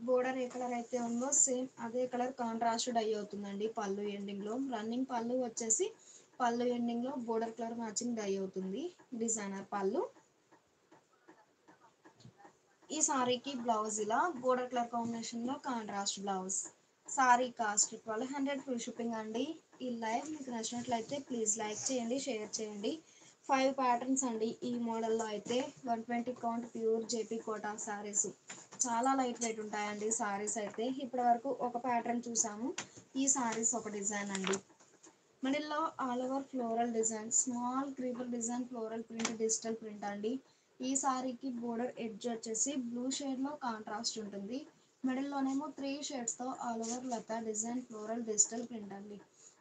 బోర్డర్ ఏ కలర్ అయితే ఉందో సేమ్ అదే కలర్ కాంట్రాస్ట్ డై అవుతుందండి. పళ్ళు ఎండింగ్లో రన్నింగ్ పళ్ళు వచ్చేసి పళ్ళు ఎండింగ్లో బోర్డర్ కలర్ మ్యాచింగ్ డై అవుతుంది. డిజైనర్ పళ్ళు. ఈ సారీకి బ్లౌజ్ ఇలా బోర్డర్ కలర్ కాంబినేషన్లో contrast blouse. Sari cost 1200 free shipping అండి. ఈ లైవ్ మీకు నచ్చినట్లయితే ప్లీజ్ లైక్ చేయండి, షేర్ చేయండి. 5 ప్యాటర్న్స్ అండి ఈ మోడల్లో అయితే. 120 count pure JP Kota saris చాలా లైట్ వెయిట్ ఉంటాయండి సారీస్ అయితే. ఇప్పటి వరకు ఒక ప్యాటర్న్ చూసాము, ఈ సారీస్ ఒక డిజైన్ అండి. మిడిల్లో all over floral design, small creeper design, floral print, digital print అండి. ఈ సారీకి బోర్డర్ ఎడ్జ్ వచ్చేసి బ్లూ షేడ్లో కాంట్రాస్ట్ ఉంటుంది. మిడిల్లోనేమో 3 షేడ్స్తో ఆల్ ఓవర్ లతా డిజైన్, ఫ్లోరల్ డిజిటల్ ప్రింట్ అండి.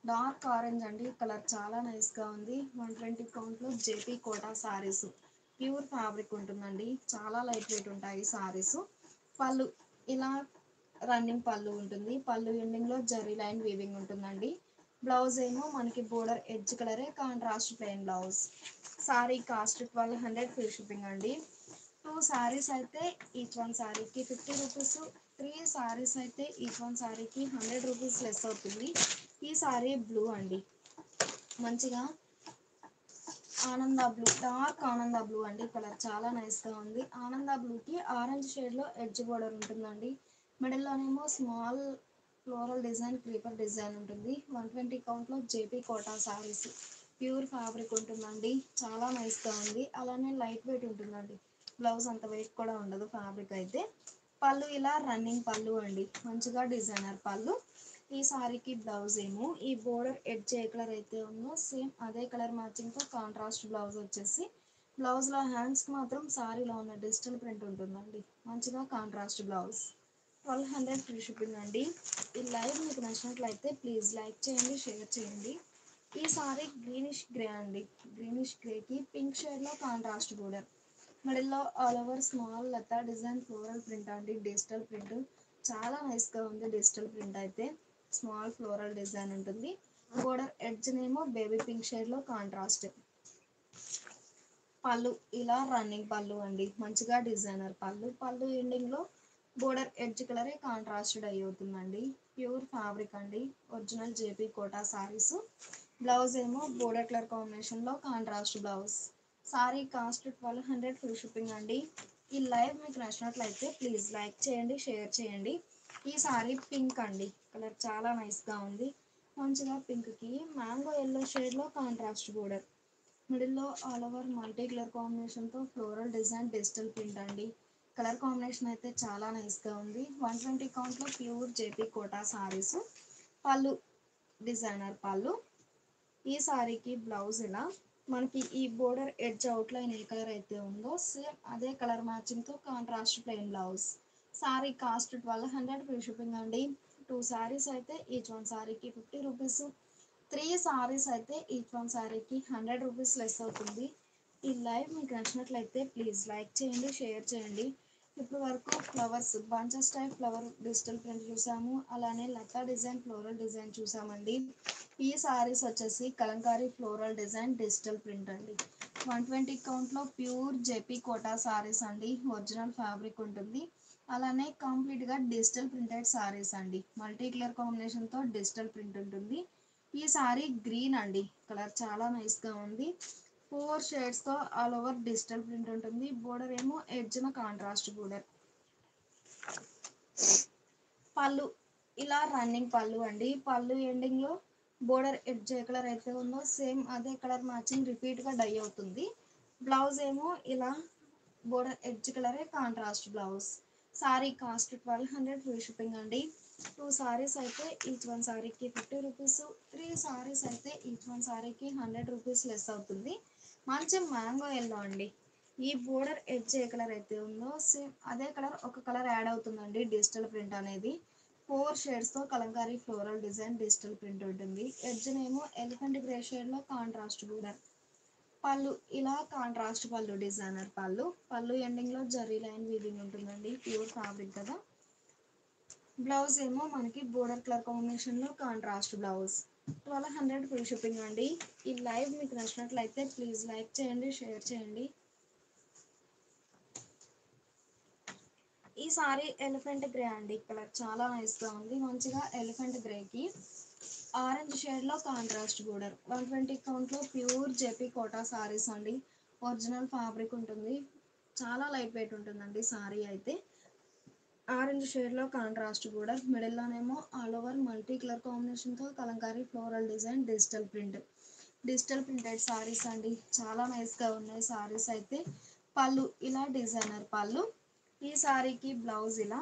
డార్క్ ఆరెంజ్ అండి, కలర్ చాలా నైస్గా ఉంది. 120 కౌంట్లో JP Kota saris pure fabric ఉంటుందండి. చాలా లైట్ వెయిట్ ఉంటాయి సారీస్. పళ్ళు ఇలా రన్నింగ్ పళ్ళు ఉంటుంది. పళ్ళు ఎండింగ్లో జరీ లైన్ వీవింగ్ ఉంటుందండి. బ్లౌజ్ ఏమో మనకి బోర్డర్ ఎడ్జ్ కలరే contrast plain blouse. Sari cost 1200 free shipping అండి. 2 సారీస్ అయితే ఈచ్ వన్ సారీకి 50 రూపీస్, 3 సారీస్ అయితే ఈచ్ వన్ సారీకి 100 రూపీస్ లెస్ అవుతుంది. ఈ సారీ బ్లూ అండి, మంచిగా ఆనంద బ్లూ, డార్క్ ఆనంద బ్లూ అండి, కలర్ చాలా నైస్గా ఉంది. ఆనంద బ్లూకి ఆరెంజ్ షేడ్లో ఎడ్జ్ బోర్డర్ ఉంటుందండి. మిడిల్లోనేమో small floral design, creeper design ఉంటుంది. 120 కౌంట్లో JP Kota saris pure fabric ఉంటుందండి. చాలా నైస్గా ఉంది. అలానే లైట్ వెయిట్ ఉంటుందండి. బ్లౌజ్ అంత వెయిట్ కూడా ఉండదు ఫ్యాబ్రిక్ అయితే. పళ్ళు ఇలా రన్నింగ్ పళ్ళు అండి, మంచిగా డిజైనర్ పళ్ళు. ఈ సారీకి బ్లౌజ్ ఏమో ఈ బోర్డర్ ఎడ్జ్ ఏ కలర్ అయితే ఉందో సేమ్ అదే కలర్ మ్యాచింగ్తో కాంట్రాస్ట్ బ్లౌజ్ వచ్చేసి, బ్లౌజ్లో హ్యాండ్స్కి మాత్రం సారీలో ఉన్న డిజిటల్ ప్రింట్ ఉంటుందండి. మంచిగా కాంట్రాస్ట్ బ్లౌజ్. 1200 ఫ్రీ షిప్పింగ్ అండి. ఈ లైవ్ మీకు నచ్చినట్లయితే ప్లీజ్ లైక్ చేయండి, షేర్ చేయండి. ఈ సారీ గ్రీనిష్ గ్రే అండి. గ్రీనిష్ గ్రేకి పింక్ షేడ్లో కాంట్రాస్ట్ బోర్డర్, మిడిల్లో ఆల్ ఓవర్ స్మాల్ లతా డిజైన్, ఫ్లోరల్ ప్రింట్ అండి, డిజిటల్ ప్రింట్ చాలా నైస్గా ఉంది. డిజిటల్ ప్రింట్ అయితే స్మాల్ ఫ్లోరల్ డిజైన్ ఉంటుంది. బోర్డర్ ఎడ్జ్ నేమో బేబీ పింక్ షేడ్లో కాంట్రాస్ట్. పళ్ళు ఇలా రన్నింగ్ పళ్ళు అండి, మంచిగా డిజైనర్ పళ్ళు. పళ్ళు ఎండింగ్లో బోర్డర్ ఎడ్జ్ కలరే కాంట్రాస్ట్ డై అవుతుందండి. ప్యూర్ ఫ్యాబ్రిక్ అండి, original JP Kota saris. Blouse ఏమో బోర్డర్ కలర్ కాంబినేషన్లో contrast blouse. Sari cost 1200 free shipping అండి. ఈ లైవ్ మీకు నచ్చినట్లయితే ప్లీజ్ లైక్ చేయండి, షేర్ చేయండి. ఈ సారీ పింక్ అండి, కలర్ చాలా నైస్గా ఉంది. మంచిగా పింక్కి మ్యాంగో ఎల్లో షేడ్లో కాంట్రాస్ట్ బోర్డర్, మిడిల్లో ఆల్ ఓవర్ మల్టీ కలర్ కాంబినేషన్తో ఫ్లోరల్ డిజైన్, డిజిటల్ ప్రింట్ అండి. కలర్ కాంబినేషన్ అయితే చాలా నైస్గా ఉంది. 120 కౌంట్లో ప్యూర్ జేపీ కోటా సారీస్. పళ్ళు డిజైనర్ పళ్ళు. ఈ సారీకి బ్లౌజ్ ఇలా మనకి ఈ బోర్డర్ ఎడ్జ్ అవుట్లైన్ ఏ కలర్ అయితే ఉందో సేమ్ అదే కలర్ మ్యాచింగ్తో contrast plain blouse. Sari cost 1200 free shipping అండి. 2 సారీస్ అయితే ఈచ్ వన్ సారీకి 50 రూపీస్, 3 సారీస్ అయితే ఈచ్ వన్ సారీకి 100 రూపీస్ లెస్ అవుతుంది. ఈ లైవ్ మీకు నచ్చినట్లయితే ప్లీజ్ లైక్ చేయండి, షేర్ చేయండి. ఇప్పుడు వరకు flowers bunches type flower digital print చూసాము, అలానే లతా డిజైన్, ఫ్లోరల్ డిజైన్ చూసామండి. ఈ సారీస్ వచ్చేసి Kalamkari floral design, digital print అండి. 120 కౌంట్లో ప్యూర్ జేపీ కోటా సారీస్ అండి, ఒరిజినల్ ఫ్యాబ్రిక్ ఉంటుంది. అలానే కంప్లీట్గా డిజిటల్ ప్రింటెడ్ సారీస్ అండి, మల్టీ కలర్ కాంబినేషన్తో డిజిటల్ ప్రింట్ ఉంటుంది. ఈ సారీ గ్రీన్ అండి, కలర్ చాలా నైస్గా ఉంది. 4 షేడ్స్తో ఆల్ ఓవర్ డిజిటల్ ప్రింట్ ఉంటుంది. బోర్డర్ ఏమో ఎడ్జ్న కాంట్రాస్ట్ బోర్డర్. పళ్ళు ఇలా రన్నింగ్ పళ్ళు అండి. పళ్ళు ఎండింగ్లో బోర్డర్ ఎడ్జ్ ఏ కలర్ అయితే ఉందో సేమ్ అదే కలర్ మ్యాచింగ్ రిపీట్గా డై అవుతుంది. బ్లౌజ్ ఏమో ఇలా బోర్డర్ ఎడ్జ్ కలరే contrast blouse. Sari cost 1200 free shipping అండి. 2 సారీస్ అయితే ఈచ్ వన్ సారీకి 50 రూపీస్, 3 సారీస్ అయితే ఈచ్ వన్ సారీకి 100 రూపీస్ లెస్ అవుతుంది. మంచి మ్యాంగో ఎల్లో అండి. ఈ బోర్డర్ ఎడ్జ్ ఏ కలర్ అయితే ఉందో సేమ్ అదే కలర్ ఒక కలర్ యాడ్ అవుతుందండి. డిజిటల్ ప్రింట్ అనేది 4 షేడ్స్తో Kalamkari floral design digital print ఉంటుంది. ఎడ్జ్ నేమో ఎలిఫెంట్ గ్రే షేడ్లో కాంట్రాస్ట్ బోర్డర్. పళ్ళు ఇలా కాంట్రాస్ట్ పళ్ళు డిజైనర్ పళ్ళు. పళ్ళు ఎండింగ్లో జరీ లైన్ వీవింగ్ ఉంటుందండి. ప్యూర్ ఫ్యాబ్రిక్ కదా. బ్లౌజ్ ఏమో మనకి బోర్డర్ కలర్ కాంబినేషన్లో కాంట్రాస్ట్ బ్లౌజ్. 1200 ఫ్రీ షిప్పింగ్ అండి. ఈ లైవ్ మీకు నచ్చినట్లయితే ప్లీజ్ లైక్ చేయండి, షేర్ చేయండి. ఈ సారీ ఎలిఫెంట్ గ్రే అండి. కలర్ చాలా నైస్గా ఉంది. మంచిగా ఎలిఫెంట్ గ్రేకి ఆరెంజ్ షేడ్లో కాంట్రాస్ట్ బోర్డర్. 120 కౌంట్లో ప్యూర్ జెపీ కోటా సారీస్ అండి. ఒరిజినల్ ఫ్యాబ్రిక్ ఉంటుంది. చాలా లైట్ వెయిట్ ఉంటుందండి సారీ అయితే. ఆరెంజ్ షేడ్లో కాంట్రాస్ట్ బోర్డర్. మిడిల్లోనేమో ఆల్ ఓవర్ మల్టీ కలర్ కాంబినేషన్తో Kalamkari floral design digital print. Digital printed saris అండి. చాలా నైస్గా ఉన్నాయి సారీస్ అయితే. పళ్ళు ఇలా డిజైనర్ పళ్ళు. ఈ సారీకి బ్లౌజ్ ఇలా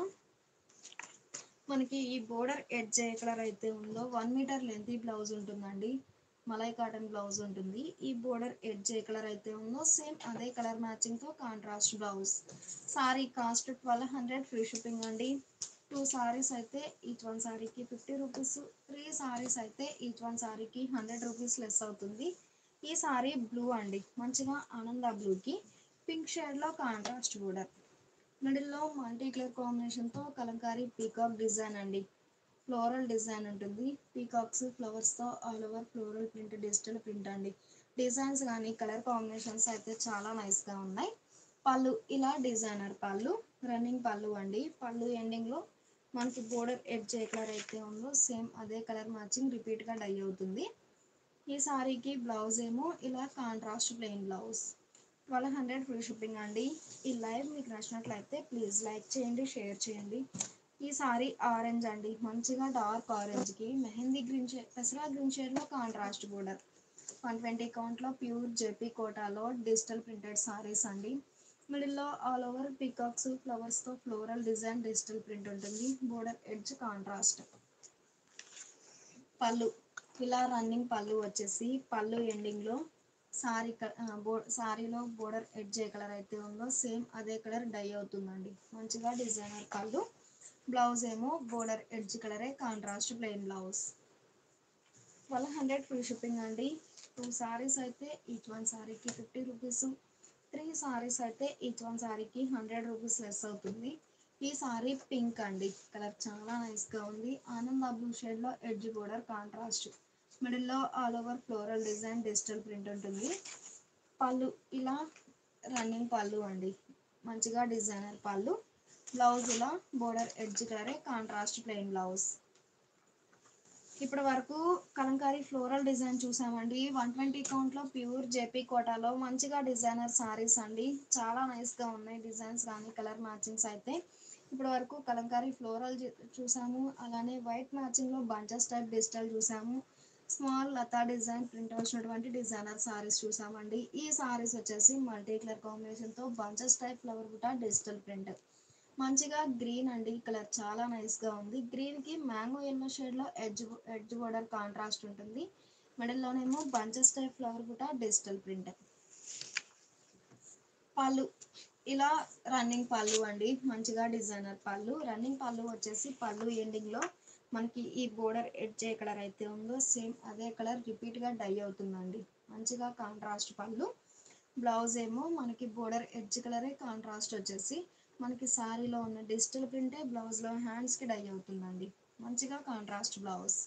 మనకి ఈ బోర్డర్ ఎడ్జ్ ఏ కలర్ అయితే ఉందో 1 మీటర్ లెంత్ బ్లౌజ్ ఉంటుందండి. మలై కాటన్ బ్లౌజ్ ఉంటుంది. ఈ బోర్డర్ ఎడ్జ్ ఏ కలర్ అయితే ఉందో సేమ్ అదే కలర్ మ్యాచింగ్తో contrast blouse. Sari cost 1200 free shipping అండి. 2 సారీస్ అయితే ఈచ్ వన్ సారీకి 50 రూపీస్, 3 సారీస్ అయితే ఈచ్ వన్ సారీకి 100 రూపీస్ లెస్ అవుతుంది. ఈ సారీ బ్లూ అండి. మంచిగా ఆనంద బ్లూకి పింక్ షేడ్లో కాంట్రాస్ట్ బోర్డర్. మిడిల్లో మల్టీ కలర్ కాంబినేషన్తో కలంకారీ పీకాక్ డిజైన్ అండి. ఫ్లోరల్ డిజైన్ ఉంటుంది. పీకాక్స్ ఫ్లవర్స్తో all over floral print digital print అండి. డిజైన్స్ కానీ కలర్ కాంబినేషన్స్ అయితే చాలా నైస్గా ఉన్నాయి. పళ్ళు ఇలా డిజైనర్ పళ్ళు. రన్నింగ్ పళ్ళు అండి. పళ్ళు ఎండింగ్లో మనకి బోర్డర్ ఎడ్జ్ ఏ కలర్ అయితే ఉందో సేమ్ అదే కలర్ మ్యాచింగ్ రిపీట్గా డై అవుతుంది. ఈ సారీకి బ్లౌజ్ ఏమో ఇలా contrast plain blouse. 1200 free shipping అండి. ఈ లైవ్ మీకు నచ్చినట్లయితే ప్లీజ్ లైక్ చేయండి, షేర్ చేయండి. ఈ సారీ ఆరెంజ్ అండి. మంచిగా డార్క్ ఆరెంజ్కి మెహందీ గ్రీన్ షేడ్, పెసరా గ్రీన్ షేడ్లో కాంట్రాస్ట్ బోర్డర్. 120 కౌంట్లో ప్యూర్ జెపీ కోటాలో డిజిటల్ ప్రింటెడ్ సారీస్ అండి. మిడిల్లో ఆల్ ఓవర్ పీకాక్స్ ఫ్లవర్స్తో ఫ్లోరల్ డిజైన్ డిజిటల్ ప్రింట్ ఉంటుంది. Border edge contrast. పళ్ళు ఇలా రన్నింగ్ పళ్ళు వచ్చేసి పళ్ళు ఎండింగ్లో సారీలో బోర్డర్ ఎడ్జ్ ఏ కలర్ అయితే ఉందో సేమ్ అదే కలర్ డై అవుతుందండి. మంచిగా డిజైనర్ పళ్ళు. బ్లౌజ్ ఏమో బోర్డర్ ఎడ్జ్ కలరే contrast plain blouse. 1200 free shipping అండి. 2 సారీస్ అయితే ఈచ్ వన్ సారీకి 50 రూపీస్, 3 సారీస్ అయితే ఈచ్ వన్ సారీకి 100 రూపీస్ లెస్ అవుతుంది. ఈ సారీ పింక్ అండి. కలర్ చాలా నైస్గా ఉంది. ఆనంద బ్లూ షేడ్లో ఎడ్జ్ బోర్డర్ కాంట్రాస్ట్. మిడిల్లో all over floral design digital print ఉంటుంది. పళ్ళు ఇలా రన్నింగ్ పళ్ళు అండి. మంచిగా డిజైనర్ పళ్ళు. బ్లౌజ్ ఇలా బోర్డర్ ఎడ్జ్ కలరే కాంట్రాస్ట్ ప్లెయిన్ బ్లౌజ్. ఇప్పటి వరకు కలంకారీ ఫ్లోరల్ డిజైన్ చూసామండి. 120 కౌంట్లో ప్యూర్ జేపీ కోటాలో మంచిగా డిజైనర్ సారీస్ అండి. చాలా నైస్గా ఉన్నాయి డిజైన్స్ కానీ కలర్ మ్యాచింగ్స్ అయితే. ఇప్పటి వరకు కలంకారీ ఫ్లోరల్ చూసాము. అలానే వైట్ మ్యాచింగ్లో బంచెస్ టైప్ డిజిటల్ చూసాము. స్మాల్ లతా డిజైన్ ప్రింట్ వచ్చినటువంటి డిజైనర్ సారీస్ చూసామండి. ఈ సారీస్ వచ్చేసి మల్టీ కలర్ కాంబినేషన్తో bunches type flower buta digital print. మంచిగా గ్రీన్ అండి. కలర్ చాలా నైస్గా ఉంది. గ్రీన్కి మ్యాంగో ఎల్లో షేడ్లో ఎడ్జ్ బోర్డర్ కాంట్రాస్ట్ ఉంటుంది. మిడిల్లోనేమో bunches type flower buta digital print. పళ్ళు ఇలా రన్నింగ్ పళ్ళు అండి. మంచిగా డిజైనర్ పళ్ళు. రన్నింగ్ పళ్ళు వచ్చేసి పళ్ళు ఎండింగ్లో మనకి ఈ బోర్డర్ ఎడ్జ్ ఏ కలర్ అయితే ఉందో సేమ్ అదే కలర్ రిపీట్గా డై అవుతుందండి. మంచిగా కాంట్రాస్ట్ పళ్ళు. బ్లౌజ్ ఏమో మనకి బోర్డర్ ఎడ్జ్ కలరే కాంట్రాస్ట్ వచ్చేసి మనకి శారీలో ఉన్న డిజిటల్ ప్రింటే బ్లౌజ్లో హ్యాండ్స్కి డై అవుతుందండి. మంచిగా contrast blouse.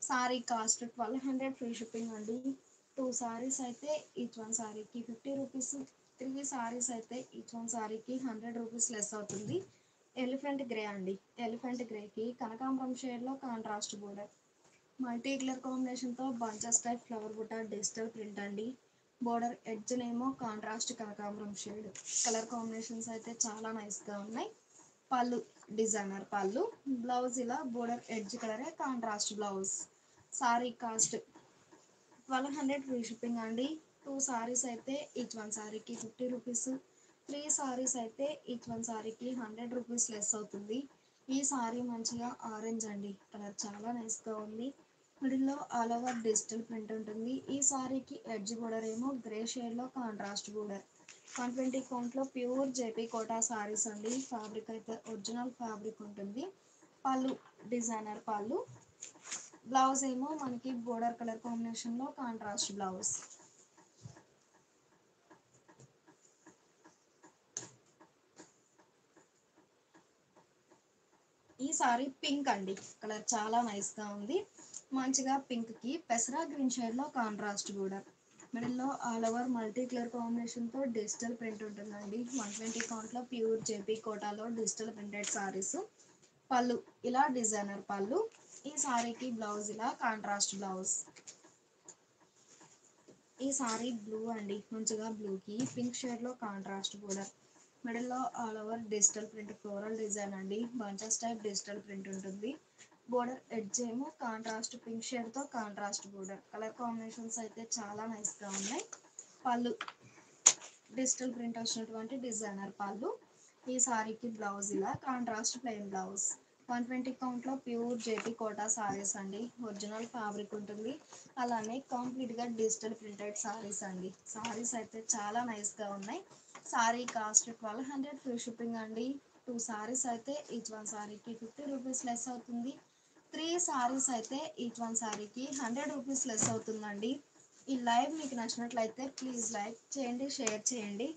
Sari cost 1200 free shipping అండి. 2 సారీస్ అయితే ఈచ్ వన్ సారీకి 50 రూపీస్, 3 సారీస్ అయితే ఈచ్ వన్ సారీకి 100 రూపీస్ లెస్ అవుతుంది. ఎలిఫెంట్ గ్రే అండి. ఎలిఫెంట్ గ్రేకి కనకాంబరం షేడ్లో కాంట్రాస్ట్ బోర్డర్. మల్టీ కలర్ కాంబినేషన్తో bunches type flower buta digital print అండి. బోర్డర్ ఎడ్జ్ నేమో కాంట్రాస్ట్ కనకాంబరం షేడ్. కలర్ కాంబినేషన్స్ అయితే చాలా నైస్గా ఉన్నాయి. పళ్ళు డిజైనర్ పళ్ళు. బ్లౌజ్ ఇలా బోర్డర్ ఎడ్జ్ కలరే contrast blouse. Sari cost 1200 free shipping అండి. టూ సారీస్ అయితే ఈచ్ వన్ సారీకి 50 రూపీస్. 3 సారీస్ అయితే ఈచ్ వన్ సారీకి 100 రూపీస్ లెస్ అవుతుంది. ఈ సారీ మంచిగా ఆరెంజ్ అండి, కలర్ చాలా నైస్గా ఉంది. మిడిల్లో ఆల్ ఓవర్ డిజిటల్ ప్రింట్ ఉంటుంది. ఈ సారీకి ఎడ్జ్ బోర్డర్ ఏమో గ్రే షేడ్లో కాంట్రాస్ట్ బోర్డర్. 120 కౌంట్లో ప్యూర్ జేపీ కోటా సారీస్ అండి. ఫ్యాబ్రిక్ అయితే ఒరిజినల్ ఫ్యాబ్రిక్ ఉంటుంది. పళ్ళు డిజైనర్ పళ్ళు. బ్లౌజ్ ఏమో మనకి బోర్డర్ కలర్ కాంబినేషన్లో కాంట్రాస్ట్ బ్లౌజ్. ఈ సారీ పింక్ అండి, కలర్ చాలా నైస్గా ఉంది. మంచిగా పింక్కి పెసరా గ్రీన్ షేడ్లో కాంట్రాస్ట్ బోర్డర్. మిడిల్లో ఆల్ ఓవర్ మల్టీ కలర్ కాంబినేషన్తో డిజిటల్ ప్రింట్ ఉంటుందండి. 120 కౌంట్లో ప్యూర్ జేపీ కోటాలో డిజిటల్ ప్రింటెడ్ సారీస్. పళ్ళు ఇలా డిజైనర్ పళ్ళు. ఈ సారీకి బ్లౌజ్ ఇలా కాంట్రాస్ట్ బ్లౌజ్. ఈ సారీ బ్లూ అండి, మంచిగా బ్లూకి పింక్ షేడ్లో కాంట్రాస్ట్ బోర్డర్. మిడిల్లో all over digital print floral design అండి. బంచెస్ టైప్ డిజిటల్ ప్రింట్ ఉంటుంది. బోర్డర్ ఎడ్జ్ ఏమో కాంట్రాస్ట్ పింక్ షేడ్తో కాంట్రాస్ట్ బోర్డర్. కలర్ కాంబినేషన్స్ అయితే చాలా నైస్గా ఉన్నాయి. పళ్ళు డిజిటల్ ప్రింట్ వచ్చినటువంటి డిజైనర్ పళ్ళు. ఈ సారీకి బ్లౌజ్ ఇలా కాంట్రాస్ట్ ప్లెయిన్ బ్లౌజ్. 120 కౌంట్లో ప్యూర్ జేపీ కోటా సారీస్ అండి. ఒరిజినల్ ఫ్యాబ్రిక్ ఉంటుంది. అలానే కంప్లీట్గా డిజిటల్ ప్రింటెడ్ సారీస్ అండి. సారీస్ అయితే చాలా నైస్గా ఉన్నాయి. సారీ కాస్ట్ 1200 ఫ్రీ షిప్పింగ్ అండి. 2 సారీస్ అయితే ఈచ్ వన్ సారీకి 50 రూపీస్ లెస్ అవుతుంది. 3 సారీస్ అయితే ఈచ్ వన్ సారీకి 100 రూపీస్ లెస్ అవుతుందండి. ఈ లైవ్ మీకు నచ్చినట్లయితే ప్లీజ్ లైక్ చేయండి, షేర్ చేయండి.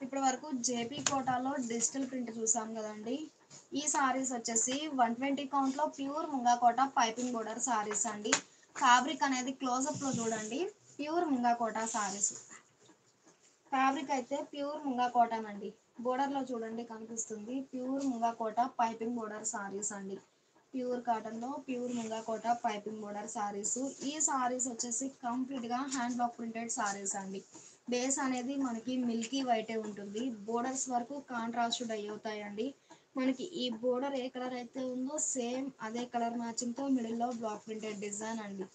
ఇప్పటి వరకు జేపీ కోటాలో డిజిటల్ ప్రింట్ చూసాం కదండి. ఈ సారీస్ వచ్చేసి 120 కౌంట్లో ప్యూర్ ముంగా కోటా పైపింగ్ బోర్డర్ సారీస్ అండి. ఫ్యాబ్రిక్ అనేది క్లోజప్లో చూడండి. ప్యూర్ ముంగా కోటా సారీస్. ఫ్యాబ్రిక్ అయితే ప్యూర్ ముంగా కాటన్ అండి. బోర్డర్లో చూడండి కనిపిస్తుంది. ప్యూర్ ముంగా కోటా పైపింగ్ బోర్డర్ సారీస్ అండి. ప్యూర్ కాటన్లో ప్యూర్ ముంగా కోటా పైపింగ్ బోర్డర్ సారీస్. ఈ సారీస్ వచ్చేసి కంప్లీట్గా హ్యాండ్ బ్లాక్ ప్రింటెడ్ సారీస్ అండి. బేస్ అనేది మనకి మిల్కీ వైటే ఉంటుంది. బోర్డర్స్ వరకు కాంట్రాస్ట్ డై అవుతాయండి. మనకి ఈ బోర్డర్ ఏ కలర్ అయితే ఉందో సేమ్ అదే కలర్ మ్యాచింగ్తో మిడిల్లో బ్లాక్ ప్రింటెడ్ డిజైన్ అండి.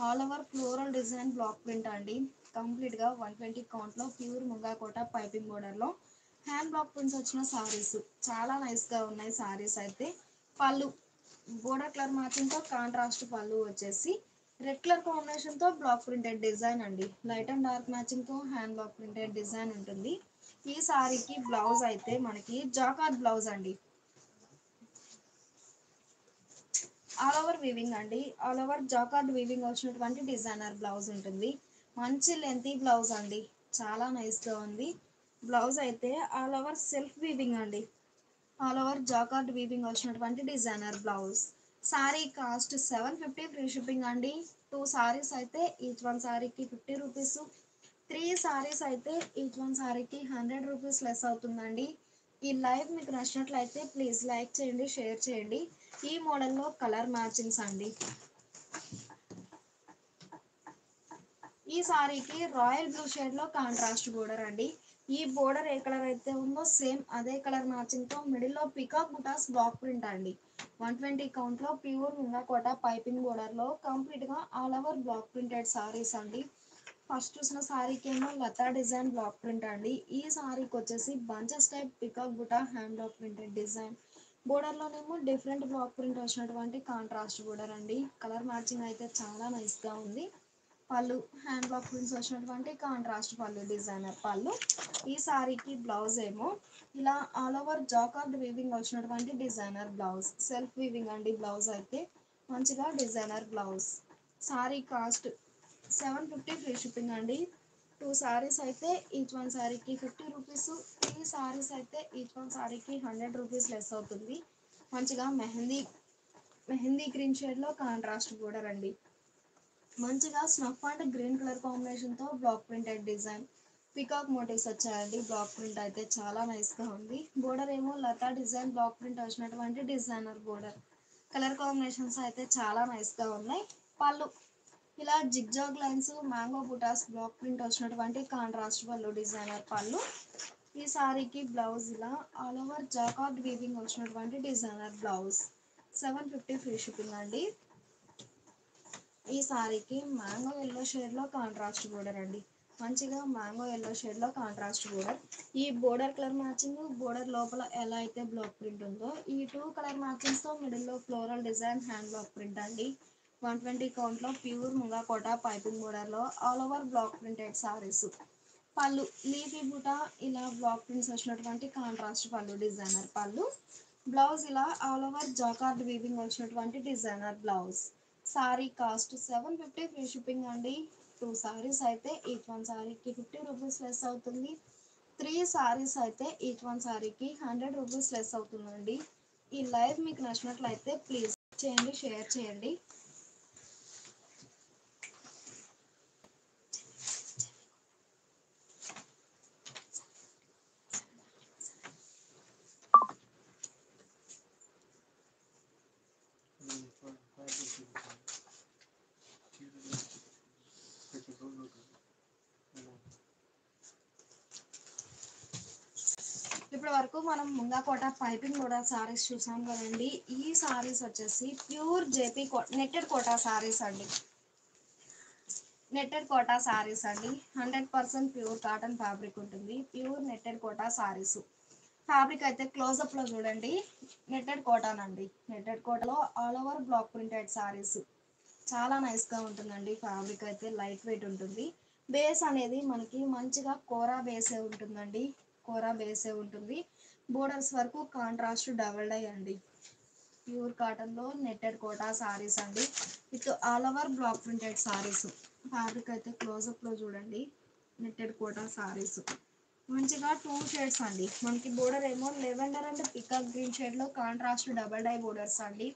All over floral design block print అండి. కంప్లీట్గా 120 కౌంట్లో ప్యూర్ ముంగా కోటా పైపింగ్ బోర్డర్లో హ్యాండ్ బ్లాక్ ప్రింట్స్ వచ్చిన సారీస్. చాలా నైస్గా ఉన్నాయి సారీస్ అయితే. పళ్ళు బోర్డర్ కలర్ మ్యాచింగ్తో కాంట్రాస్ట్ పళ్ళు వచ్చేసి రెడ్ కలర్ కాంబినేషన్తో బ్లాక్ ప్రింటెడ్ డిజైన్ అండి. లైట్ అండ్ డార్క్ మ్యాచింగ్తో హ్యాండ్ బ్లాక్ ప్రింటెడ్ డిజైన్ ఉంటుంది. ఈ సారీకి బ్లౌజ్ అయితే మనకి జాకార్డ్ బ్లౌజ్ అండి. ఆల్ ఓవర్ వీవింగ్ అండి. ఆల్ ఓవర్ జాకార్డ్ వీవింగ్ వచ్చినటువంటి డిజైనర్ బ్లౌజ్ ఉంటుంది. మంచి లెంతీ బ్లౌజ్ అండి, చాలా నైస్గా ఉంది. బ్లౌజ్ అయితే ఆల్ ఓవర్ సెల్ఫ్ వీవింగ్ అండి. ఆల్ ఓవర్ జాకార్డ్ వీవింగ్ వచ్చినటువంటి designer blouse. Sari cost 750 free shipping అండి. 2 సారీస్ అయితే ఈచ్ వన్ సారీకి 50 రూపీస్. 3 సారీస్ అయితే ఈచ్ వన్ సారీకి 100 రూపీస్ లెస్ అవుతుందండి. ఈ లైవ్ మీకు నచ్చినట్లయితే ప్లీజ్ లైక్ చేయండి, షేర్ చేయండి. ఈ మోడల్లో కలర్ మ్యాచింగ్స్ అండి. ఈ సారీకి రాయల్ బ్లూ షేడ్లో కాంట్రాస్ట్ బోర్డర్ అండి. ఈ బోర్డర్ ఏ కలర్ అయితే ఉందో సేమ్ అదే కలర్ మ్యాచింగ్తో మిడిల్లో పికాక్ బుటాస్ బ్లాక్ ప్రింట్ అండి. 120 కౌంట్లో ప్యూర్ ముంగా కోటా పైపింగ్ బోర్డర్లో కంప్లీట్గా all over block printed saris అండి. ఫస్ట్ చూసిన సారీకి ఏమో లతా డిజైన్ బ్లాక్ ప్రింట్ అండి. ఈ సారీకి వచ్చేసి బంచెస్ టైప్ పికాక్ బుటా హ్యాండ్ బ్లాక్ ప్రింటెడ్ డిజైన్. బోర్డర్లోనేమో డిఫరెంట్ బ్లాక్ ప్రింట్ వచ్చినటువంటి కాంట్రాస్ట్ బోర్డర్ అండి. కలర్ మ్యాచింగ్ అయితే చాలా నైస్గా ఉంది. పళ్ళు హ్యాండ్ బ్లాక్ ప్రింట్స్ వచ్చినటువంటి కాంట్రాస్ట్ పళ్ళు డిజైనర్ పళ్ళు. ఈ సారీకి బ్లౌజ్ ఏమో ఇలా ఆల్ ఓవర్ జాకార్డ్ వీవింగ్ వచ్చినటువంటి డిజైనర్ బ్లౌజ్. సెల్ఫ్ వీవింగ్ అండి బ్లౌజ్ అయితే. మంచిగా designer blouse. Sari cost 750 free shipping అండి. 2 సారీస్ అయితే ఈచ్ వన్ సారీకి 50 రూపీస్. 3 సారీస్ అయితే ఈచ్ వన్ సారీకి 100 రూపీస్ లెస్ అవుతుంది. మంచిగా మెహందీ గ్రీన్ షేడ్లో కాంట్రాస్ట్ బోర్డర్ అండి. మంచిగా స్నఫ్ అండ్ గ్రీన్ కలర్ కాంబినేషన్తో block printed design. Peacock motifs వచ్చాయండి. బ్లాక్ ప్రింట్ అయితే చాలా నైస్గా ఉంది. బోర్డర్ ఏమో లతా డిజైన్ బ్లాక్ ప్రింట్ వచ్చినటువంటి డిజైనర్ బోర్డర్. కలర్ కాంబినేషన్స్ అయితే చాలా నైస్గా ఉన్నాయి. పళ్ళు ఇలా zigzag lines mango butas block print వచ్చినటువంటి కాంట్రాస్ట్ పళ్ళు డిజైనర్ పళ్ళు. ఈ సారీకి బ్లౌజ్ ఇలా ఆల్ ఓవర్ జాకార్డ్ వీవింగ్ వచ్చినటువంటి డిజైనర్ బ్లౌజ్. 750 ఫ్రీ షిప్పింగ్ అండి. ఈ సారీకి మ్యాంగో ఎల్లో షేడ్లో కాంట్రాస్ట్ బోర్డర్ అండి. మంచిగా మ్యాంగో ఎల్లో షేడ్లో కాంట్రాస్ట్ బోర్డర్. ఈ బోర్డర్ కలర్ మ్యాచింగ్ బోర్డర్ లోపల ఎలా అయితే బ్లాక్ ప్రింట్ ఉందో ఈ 2 కలర్ మ్యాచింగ్స్తో మిడిల్లో floral design hand block print అండి. 120 కౌంట్లో ప్యూర్ ముంగా కోట పైపింగ్ బోర్డర్లో all over block printed saris. పళ్ళు లీఫీ బూటా ఇలా బ్లాక్ ప్రింట్స్ వచ్చినటువంటి కాంట్రాస్ట్ పళ్ళు డిజైనర్ పళ్ళు. బ్లౌజ్ ఇలా ఆల్ ఓవర్ జాకార్డ్ వీవింగ్ వచ్చినటువంటి designer blouse. Sari cost 750 free shipping అండి. 2 సారీస్ అయితే ఈచ్ వన్ సారీకి 50 రూపీస్ లెస్ అవుతుంది. 3 సారీస్ అయితే ఈచ్ వన్ సారీకి 100 రూపీస్ లెస్ అవుతుందండి. ఈ లైవ్ మీకు నచ్చినట్లయితే ప్లీజ్ చేయండి, షేర్ చేయండి. ఇప్పటి వరకు మనం ముంగా కోట పైపింగ్ కూడా సారీస్ చూసాం కదండి. ఈ సారీస్ వచ్చేసి pure JP netted Kota saris అండి. నెట్టెడ్ కోటా సారీస్ అండి. 100% ప్యూర్ కాటన్ ఫ్యాబ్రిక్ ఉంటుంది. Pure netted Kota saris. Fabric అయితే క్లోజప్లో చూడండి. నెట్టెడ్ కోటాన్ అండి. నెట్టెడ్ కోటాలో all over block printed saris. చాలా నైస్గా ఉంటుందండి. ఫ్యాబ్రిక్ అయితే లైట్ వెయిట్ ఉంటుంది. బేస్ అనేది మనకి మంచిగా కోరా బేసే ఉంటుందండి. కోరా బేసే ఉంటుంది. బోర్డర్స్ వరకు కాంట్రాస్ట్ డబల్ డై అండి. ప్యూర్ కాటన్లో నెట్టెడ్ కోటా సారీస్ అండి. With all over block printed saris. Fabric అయితే క్లోజప్లో చూడండి. నెట్టెడ్ కోటా సారీస్ మంచిగా 2 షేడ్స్ అండి. మనకి బోర్డర్ ఏమో లెవెండర్ అండ్ పికాక్ గ్రీన్ షేడ్లో కాంట్రాస్ట్ డబల్ డై బోర్డర్స్ అండి.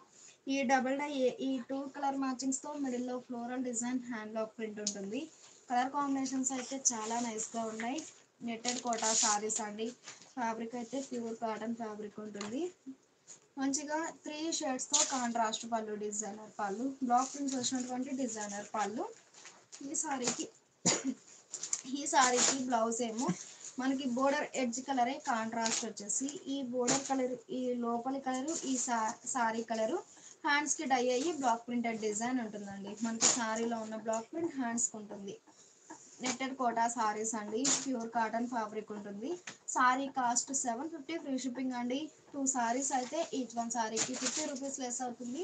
ఈ డబల్ డై ఈ 2 కలర్ మ్యాచింగ్స్తో మిడిల్లో floral design hand block print ఉంటుంది. కలర్ కాంబినేషన్స్ అయితే చాలా నైస్గా ఉన్నాయి. నెట్టెడ్ కోటా సారీస్ అండి. ఫ్యాబ్రిక్ అయితే ప్యూర్ కాటన్ ఫ్యాబ్రిక్ ఉంటుంది. మంచిగా 3 షేడ్స్తో కాంట్రాస్ట్ పళ్ళు డిజైనర్ పళ్ళు. బ్లాక్ ప్రింట్స్ వచ్చినటువంటి డిజైనర్ పళ్ళు. ఈ సారీకి బ్లౌజ్ ఏమో మనకి బోర్డర్ ఎడ్జ్ కలరే కాంట్రాస్ట్ వచ్చేసి ఈ బోర్డర్ కలర్ ఈ లోపలి కలరు ఈ సారీ కలరు హ్యాండ్స్కి డై అయ్యి బ్లాక్ ప్రింటెడ్ డిజైన్ ఉంటుందండి. మనకి సారీలో ఉన్న బ్లాక్ ప్రింట్ హ్యాండ్స్కి ఉంటుంది. నెట్టెడ్ కోటా సారీస్ అండి. ప్యూర్ కాటన్ ఫ్యాబ్రిక్ ఉంటుంది. సారీ కాస్ట్ 750 ఫ్రీ షిప్పింగ్ అండి. 2 సారీస్ అయితే ఈచ్ వన్ సారీకి 50 రూపీస్ లెస్ అవుతుంది.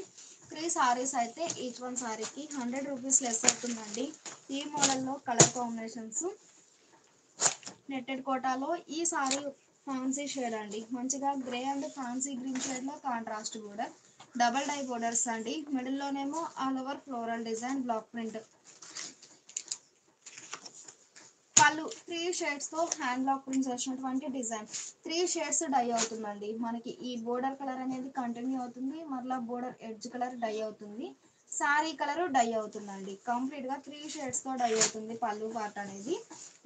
3 సారీస్ అయితే ఈచ్ వన్ సారీకి 100 రూపీస్ లెస్ అవుతుందండి. ఈ మోడల్లో కలర్ కాంబినేషన్స్. నెట్టెడ్ కోటాలో ఈ సారీ ఫ్యాన్సీ షేడ్ అండి. మంచిగా గ్రే అండ్ ఫ్యాన్సీ గ్రీన్ షేడ్లో contrast border double dye borders అండి. మిడిల్లోనేమో all over floral design block print. పళ్ళు 3 షేడ్స్తో హ్యాండ్ బ్లాక్ ప్రింట్స్ వచ్చినటువంటి డిజైన్. 3 షేడ్స్ డై అవుతుందండి. మనకి ఈ బోర్డర్ కలర్ అనేది కంటిన్యూ అవుతుంది. మరలా బోర్డర్ ఎడ్జ్ కలర్ డై అవుతుంది. సారీ కలర్ డై అవుతుందండి. కంప్లీట్గా 3 షేడ్స్తో డై అవుతుంది పళ్ళు పార్ట్ అనేది.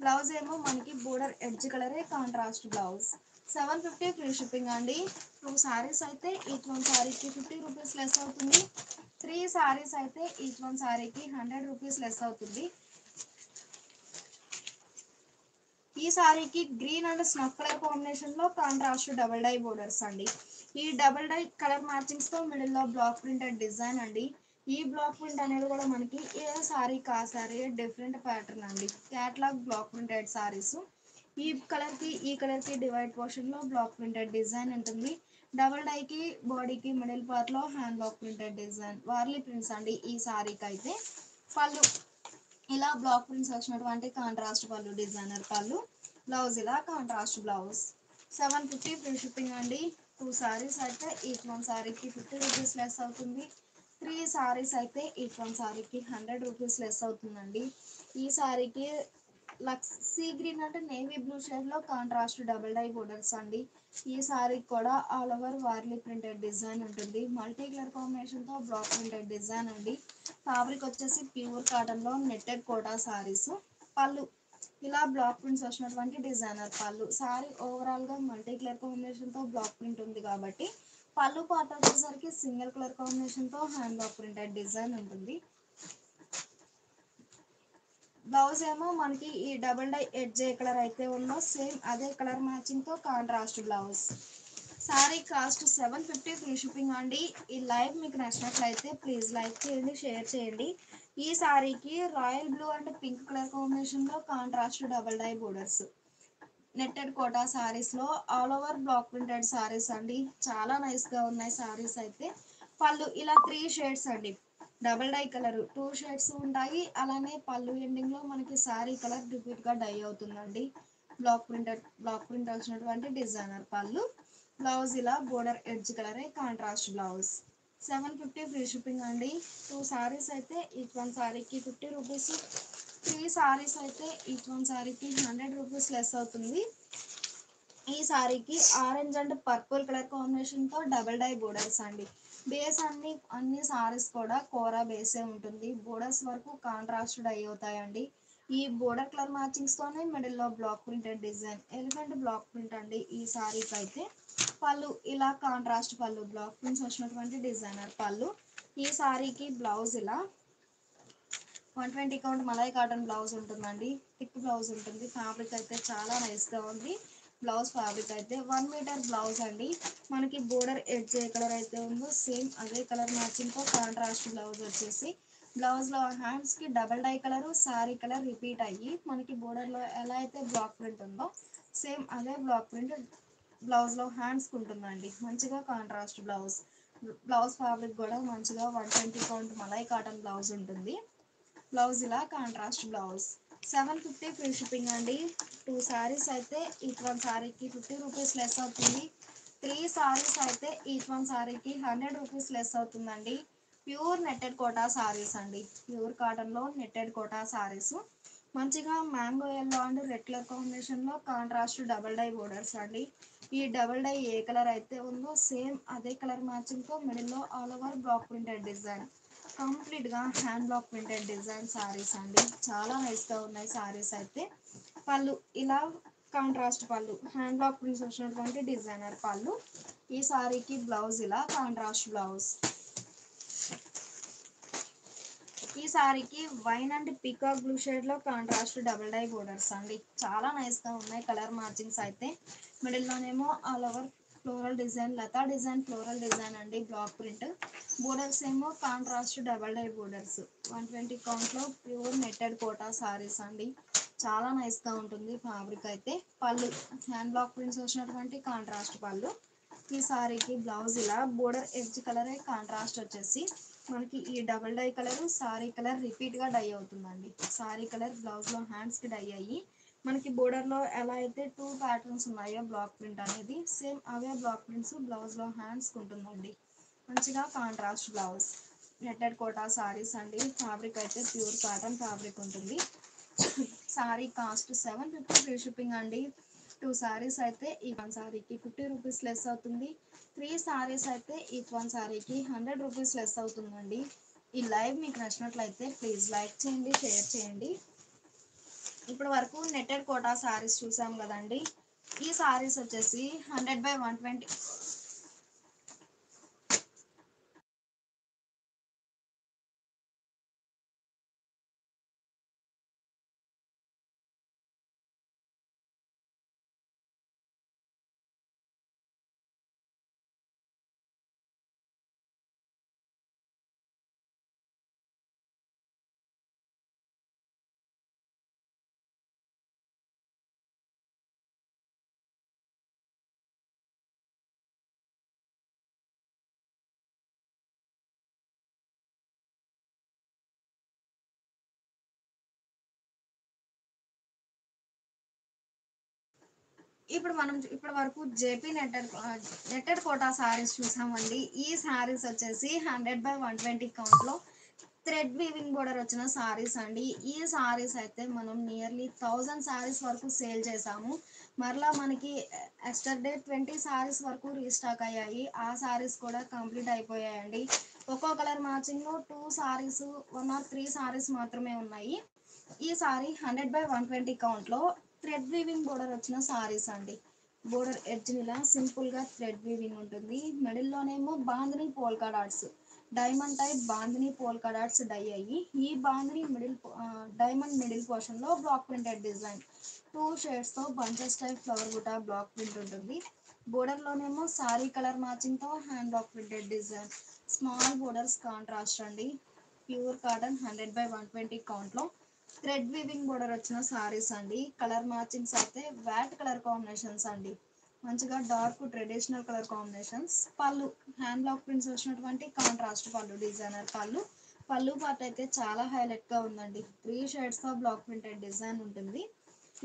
బ్లౌజ్ ఏమో మనకి బోర్డర్ ఎడ్జ్ కలరే కాంట్రాస్ట్ బ్లౌజ్. 750 ఫ్రీ షిప్పింగ్ అండి. 2 సారీస్ అయితే ఈచ్ వన్ సారీకి 50 రూపీస్ లెస్ అవుతుంది. 3 సారీస్ అయితే ఈచ్ వన్ సారీకి 100 రూపీస్ లెస్ అవుతుంది. ఈ సారీకి గ్రీన్ అండ్ స్నఫ్ కలర్ కాంబినేషన్లో కాంట్రాస్ట్ డబల్ డై బోర్డర్స్ అండి. ఈ డబల్ డై కలర్ మ్యాచింగ్స్తో మిడిల్లో బ్లాక్ ప్రింటెడ్ డిజైన్ అండి. ఈ బ్లాక్ ప్రింట్ అనేది కూడా మనకి ఏ సారీకి ఆ సారీ డిఫరెంట్ ప్యాటర్న్ అండి. Catalogue black printed saris. ఈ కలర్కి డివైడ్ పోర్షన్లో బ్లాక్ ప్రింటెడ్ డిజైన్ ఉంటుంది. డబల్ డైకి బాడీకి మిడిల్ పార్ట్లో hand block printed design. Warli prints అండి ఈ సారీకి అయితే. పళ్ళు ఇలా బ్లాక్ ప్రింట్స్ వచ్చినటువంటి కాంట్రాస్ట్ పళ్ళు డిజైనర్ పళ్ళు. బ్లౌజ్ ఇలా కాంట్రాస్ట్ బ్లౌజ్. 750 ఫ్రీ షిప్పింగ్ అండి. 2 సారీస్ అయితే ఈచ్ వన్ సారీకి 50 రూపీస్ లెస్ అవుతుంది. 3 సారీస్ అయితే ఈచ్ వన్ సారీకి 100 రూపీస్ లెస్ అవుతుందండి. ఈ సారీకి సీ గ్రీన్ అంటే నేవీ బ్లూ షేడ్లో కాంట్రాస్ట్ డబల్ డై బోర్డర్స్ అండి. ఈ సారీకి కూడా all over Warli printed design ఉంటుంది. మల్టీ కలర్ కాంబినేషన్తో బ్లాక్ ప్రింటెడ్ డిజైన్ అండి. ఫ్యాబ్రిక్ వచ్చేసి ప్యూర్ కాటన్లో నెట్టెడ్ కోటా సారీస్. పళ్ళు ఇలా బ్లాక్ ప్రింట్స్ వచ్చినటువంటి డిజైనర్ పళ్ళు. సారీ ఓవరాల్గా మల్టీ కలర్ కాంబినేషన్తో బ్లాక్ ప్రింట్ ఉంది కాబట్టి పళ్ళు పార్ట్ వచ్చేసరికి సింగిల్ కలర్ కాంబినేషన్తో హ్యాండ్ బ్లాక్ ప్రింటెడ్ డిజైన్ ఉంటుంది. బ్లౌజ్ ఏమో మనకి ఈ డబల్ డై ఎడ్జ్ ఏ కలర్ అయితే ఉందో సేమ్ అదే కలర్ మ్యాచింగ్తో contrast blouse. Sari cost 750 free shipping అండి. ఈ లైవ్ మీకు నచ్చినట్లయితే ప్లీజ్ లైక్ చేయండి, షేర్ చేయండి. ఈ సారీకి royal blue and pink colour combination లో contrast double dye borders. Netted Kota saris లో all over block printed saris అండి. చాలా నైస్ గా ఉన్నాయి సారీస్ అయితే. పళ్ళు ఇలా 3 షేడ్స్ అండి. డబల్ డై కలర్ 2 షేడ్స్ ఉంటాయి. అలానే పళ్ళు ఎండింగ్ లో మనకి సారీ కలర్ రిపీట్ గా డై అవుతుందండి. బ్లాక్ ప్రింట్ వచ్చినటువంటి డిజైనర్ పళ్ళు. బ్లౌజ్ ఇలా బోర్డర్ ఎడ్జ్ కలరే కాంట్రాస్ట్ బ్లౌజ్. 750 ఫ్రీ షిప్పింగ్ అండి. 2 సారీస్ అయితే ఈచ్ వన్ సారీకి 50 రూపీస్. 3 సారీస్ అయితే ఈచ్ వన్ సారీకి 100 రూపీస్ లెస్ అవుతుంది. ఈ సారీకి orange and purple colour combination తో డబల్ డై బోర్డర్స్ అండి. బేస్ అన్ని సారీస్ కూడా కోరా బేసే ఉంటుంది. బోర్డర్స్ వరకు కాంట్రాస్ట్ డై అవుతాయండి. ఈ బోర్డర్ కలర్ మ్యాచింగ్స్ తోనే మిడిల్ లో block printed design elephant block print అండి. ఈ సారీకి అయితే పళ్ళు ఇలా కాంట్రాస్ట్ పళ్ళు బ్లాక్ ప్రింట్స్ వచ్చినటువంటి డిజైనర్ పళ్ళు. ఈ సారీకి బ్లౌజ్ ఇలా 120 కౌంట్ మలై కాటన్ బ్లౌజ్ ఉంటుందండి. థిక్ బ్లౌజ్ ఉంటుంది. ఫ్యాబ్రిక్ అయితే చాలా నైస్ గా ఉంది. బ్లౌజ్ ఫ్యాబ్రిక్ అయితే 1 మీటర్ బ్లౌజ్ అండి. మనకి బోర్డర్ ఎడ్జ్ ఏ కలర్ అయితే ఉందో సేమ్ అదే కలర్ మ్యాచింగ్ తో కాంట్రాస్ట్ బ్లౌజ్ వచ్చేసి బ్లౌజ్ లో హ్యాండ్స్ కి double dye colour sari colour repeat అయ్యి మనకి బోర్డర్ లో ఎలా అయితే బ్లాక్ ప్రింట్ ఉందో సేమ్ అదే బ్లాక్ ప్రింట్ బ్లౌజ్ లో హ్యాండ్స్ కి ఉంటుందండి. మంచిగా కాంట్రాస్ట్ బ్లౌజ్. బ్లౌజ్ ఫ్యాబ్రిక్ కూడా మంచిగా 120 కౌంట్ మలై కాటన్ బ్లౌజ్ ఉంటుంది. బ్లౌజ్ ఇలా కాంట్రాస్ట్ బ్లౌజ్. 750 ఫ్రీ షిప్పింగ్ అండి. 2 సారీస్ అయితే ఈచ్ వన్ సారీకి 50 రూపీస్ లెస్ అవుతుంది. 3 సారీస్ అయితే ఈచ్ వన్ సారీకి 100 రూపీస్ లెస్ అవుతుందండి. ప్యూర్ నెట్టెడ్ కోటా సారీస్ అండి. ప్యూర్ కాటన్ లో నెట్టెడ్ కోటా సారీస్. మంచిగా mango yellow and red colour combination లో కాంట్రాస్ట్ డబల్ డై బోర్డర్స్ అండి. ఈ డబల్ డై ఏ కలర్ అయితే ఉందో సేమ్ అదే కలర్ మ్యాచింగ్ తో మిడిల్ లో all over block printed design. Complete గా hand block printed design saris అండి. చాలా నైస్ గా ఉన్నాయి సారీస్ అయితే. పళ్ళు ఇలా కాంట్రాస్ట్ పళ్ళు హ్యాండ్ బ్లాక్ ప్రింట్స్ వచ్చినటువంటి డిజైనర్ పళ్ళు. ఈ సారీకి బ్లౌజ్ ఇలా కాంట్రాస్ట్ బ్లౌజ్. ఈ సారీకి wine and peacock blue shade లో కాంట్రాస్ట్ డబల్ డై బోర్డర్స్ అండి. చాలా నైస్ గా ఉన్నాయి కలర్ మ్యాచింగ్స్ అయితే. మిడిల్ లోనేమో ఆల్ ఓవర్ ఫ్లోరల్ డిజైన్ లతా డిజైన్ ఫ్లోరల్ డిజైన్ అండి. బ్లాక్ ప్రింట్ బోర్డర్స్ ఏమో contrast double dye borders. 120 count లో ప్యూర్ నెట్టెడ్ కోటా సారీస్ అండి. చాలా నైస్ గా ఉంటుంది ఫ్యాబ్రిక్ అయితే. పళ్ళు హ్యాండ్ బ్లాక్ ప్రింట్స్ వచ్చినటువంటి కాంట్రాస్ట్ పళ్ళు. ఈ సారీకి బ్లౌజ్ ఇలా బోర్డర్ ఎడ్జ్ కలరే కాంట్రాస్ట్ వచ్చేసి మనకి ఈ double dye colour sari colour repeat గా డై అవుతుందండి. సారీ కలర్ బ్లౌజ్ లో హ్యాండ్స్ కి డై అయ్యి మనకి బోర్డర్ లో ఎలా అయితే 2 ప్యాటర్న్స్ ఉన్నాయో బ్లాక్ ప్రింట్ అనేది సేమ్ అవే బ్లాక్ ప్రింట్స్ బ్లౌజ్ లో హ్యాండ్స్ కి ఉంటుందండి. మంచిగా contrast blouse. Netted Kota saris అండి. ఫ్యాబ్రిక్ అయితే ప్యూర్ కాటన్ ఫ్యాబ్రిక్ ఉంటుంది. సారీ కాస్ట్ 750 ఫ్రీ షిప్పింగ్ అండి. 2 సారీస్ అయితే ఈ వన్ సారీకి 50 రూపీస్ లెస్ అవుతుంది. 3 సారీస్ అయితే ఈచ్ వన్ సారీకి 100 రూపీస్ లెస్ అవుతుందండి. ఈ లైవ్ మీకు నచ్చినట్లయితే ప్లీజ్ లైక్ చేయండి, షేర్ చేయండి. ఇప్పటి వరకు నెట్టెడ్ కోటా సారీస్ చూసాం కదండి. ఈ సారీస్ వచ్చేసి 100/120ఇప్పుడు మనం ఇప్పటి వరకు జేపీ నెట్టెడ్ కోటా సారీస్ చూసామండి. ఈ సారీస్ వచ్చేసి 100/120 కౌంట్ లో థ్రెడ్ వీవింగ్ బోర్డర్ వచ్చిన సారీస్ అండి. ఈ సారీస్ అయితే మనం నియర్లీ 1000 సారీస్ వరకు సేల్ చేసాము. మరలా మనకి ఎస్టర్డే 20 సారీస్ వరకు రీస్టాక్ అయ్యాయి. ఆ సారీస్ కూడా కంప్లీట్ అయిపోయాయండి. ఒక్కో కలర్ మ్యాచింగ్ లో 2 సారీస్ 1 or 3 సారీస్ మాత్రమే ఉన్నాయి. ఈ సారీ 100/120 కౌంట్ లో థ్రెడ్ వీవింగ్ బోర్డర్ వచ్చిన సారీస్ అండి. బోర్డర్ ఎడ్జ్ ఇలా సింపుల్ గా థ్రెడ్ వీవింగ్ ఉంటుంది. మిడిల్ లోనేమో bandhani polka dots diamond type bandhani polka dots dye అయ్యి ఈ బాందిని డైమండ్ మిడిల్ పోర్షన్ లో బ్లాక్ ప్రింటెడ్ డిజైన్ 2 షేడ్స్ తో బంచెస్ టైప్ ఫ్లవర్ బుటా బ్లాక్ ప్రింట్ ఉంటుంది. బోర్డర్ లోనేమో సారీ కలర్ మ్యాచింగ్ తో hand block printed design small borders contrast అండి. Pure cotton 100/120 కౌంట్లో thread weaving border వచ్చిన సారీస్ అండి. కలర్ మ్యాచింగ్స్ అయితే వ్యాట్ కలర్ కాంబినేషన్స్ అండి. మంచిగా డార్క్ ట్రెడిషనల్ కలర్ కాంబినేషన్స్. పళ్ళు హ్యాండ్ బ్లాక్ ప్రింట్స్ వచ్చినటువంటి కాంట్రాస్ట్ పళ్ళు, డిజైనర్ పళ్ళు. పళ్ళు పార్ట్ అయితే చాలా హైలైట్గా ఉందండి. 3 షేడ్స్తో బ్లాక్ ప్రింటెడ్ డిజైన్ ఉంటుంది.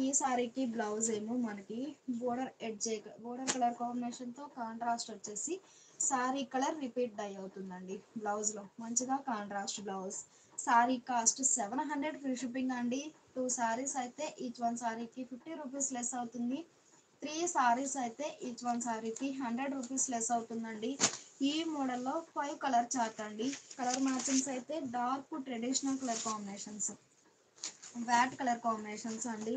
ఈ సారీకి బ్లౌజ్ ఏమో మనకి బోర్డర్ కలర్ కాంబినేషన్తో కాంట్రాస్ట్ వచ్చేసి సారీ కలర్ రిపీట్ డై అవుతుందండి. బ్లౌజ్లో మంచిగా contrast blouse. Sari cost 700 free shipping అండి. 2 సారీస్ అయితే ఈచ్ వన్ సారీకి 50 రూపీస్ లెస్ అవుతుంది. 3 సారీస్ అయితే ఈచ్ వన్ సారీకి 100 రూపీస్ లెస్ అవుతుందండి. ఈ మోడల్లో 5 కలర్ చార్ట్ అండి. కలర్ మ్యాచింగ్స్ అయితే dark traditional colour combinations, VAT colour combinations అండి.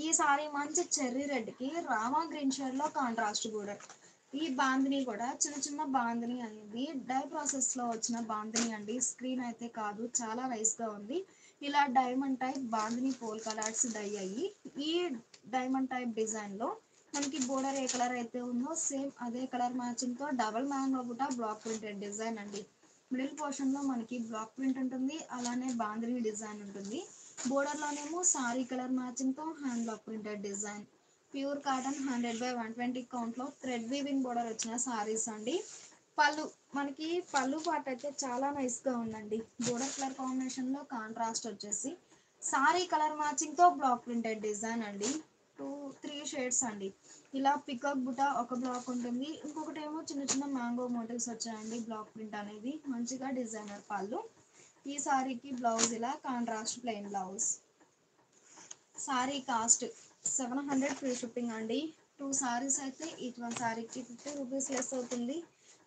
ఈ సారీ మంచి చెర్రీ రెడ్ కి రామా గ్రీన్ షేడ్ లో కాంట్రాస్ట్ బోర్డర్. ఈ బాందిని కూడా చిన్న చిన్న బాందిని అనేది డై ప్రాసెస్ లో వచ్చిన బాందిని అండి. స్క్రీన్ అయితే కాదు, చాలా నైస్ గా ఉంది. ఇలా డైమండ్ టైప్ బాందిని పోల్ కలర్స్ డై అయ్యి ఈ డైమండ్ టైప్ డిజైన్ లో మనకి బోర్డర్ ఏ కలర్ అయితే ఉందో సేమ్ అదే కలర్ మ్యాచింగ్ తో డబల్ మ్యాంగో కూడా బ్లాక్ ప్రింటెడ్ డిజైన్ అండి. మిడిల్ పోర్షన్ లో మనకి బ్లాక్ ప్రింట్ ఉంటుంది, అలానే బాందిని డిజైన్ ఉంటుంది. బోర్డర్ లోనేమో సారీ కలర్ మ్యాచింగ్ తో hand block printed design. Pure cotton 100/120 count లో థ్రెడ్ వీవింగ్ బోర్డర్ వచ్చిన సారీస్ అండి. పళ్ళు మనకి పళ్ళు పార్ట్ అయితే చాలా నైస్ గా ఉందండి. బోర్డర్ కలర్ కాంబినేషన్ లో కాంట్రాస్ట్ వచ్చేసి సారీ కలర్ మ్యాచింగ్ తో బ్లాక్ ప్రింటెడ్ డిజైన్ అండి. 3 షేడ్స్ అండి. ఇలా పికాక్ బుట్ట ఒక బ్లాక్ ఉంటుంది, ఇంకొకటి ఏమో చిన్న చిన్న మ్యాంగో మోటివ్స్ వచ్చాయండి. బ్లాక్ ప్రింట్ అనేది మంచిగా డిజైనర్ పళ్ళు. ఈ సారీకి బ్లౌజ్ ఇలా contrast plain blouse. Sari cost 700 free shipping అండి. 2 సారీస్ అయితే ఈచ్ వన్ సారీకి 50 రూపీస్ లెస్ అవుతుంది.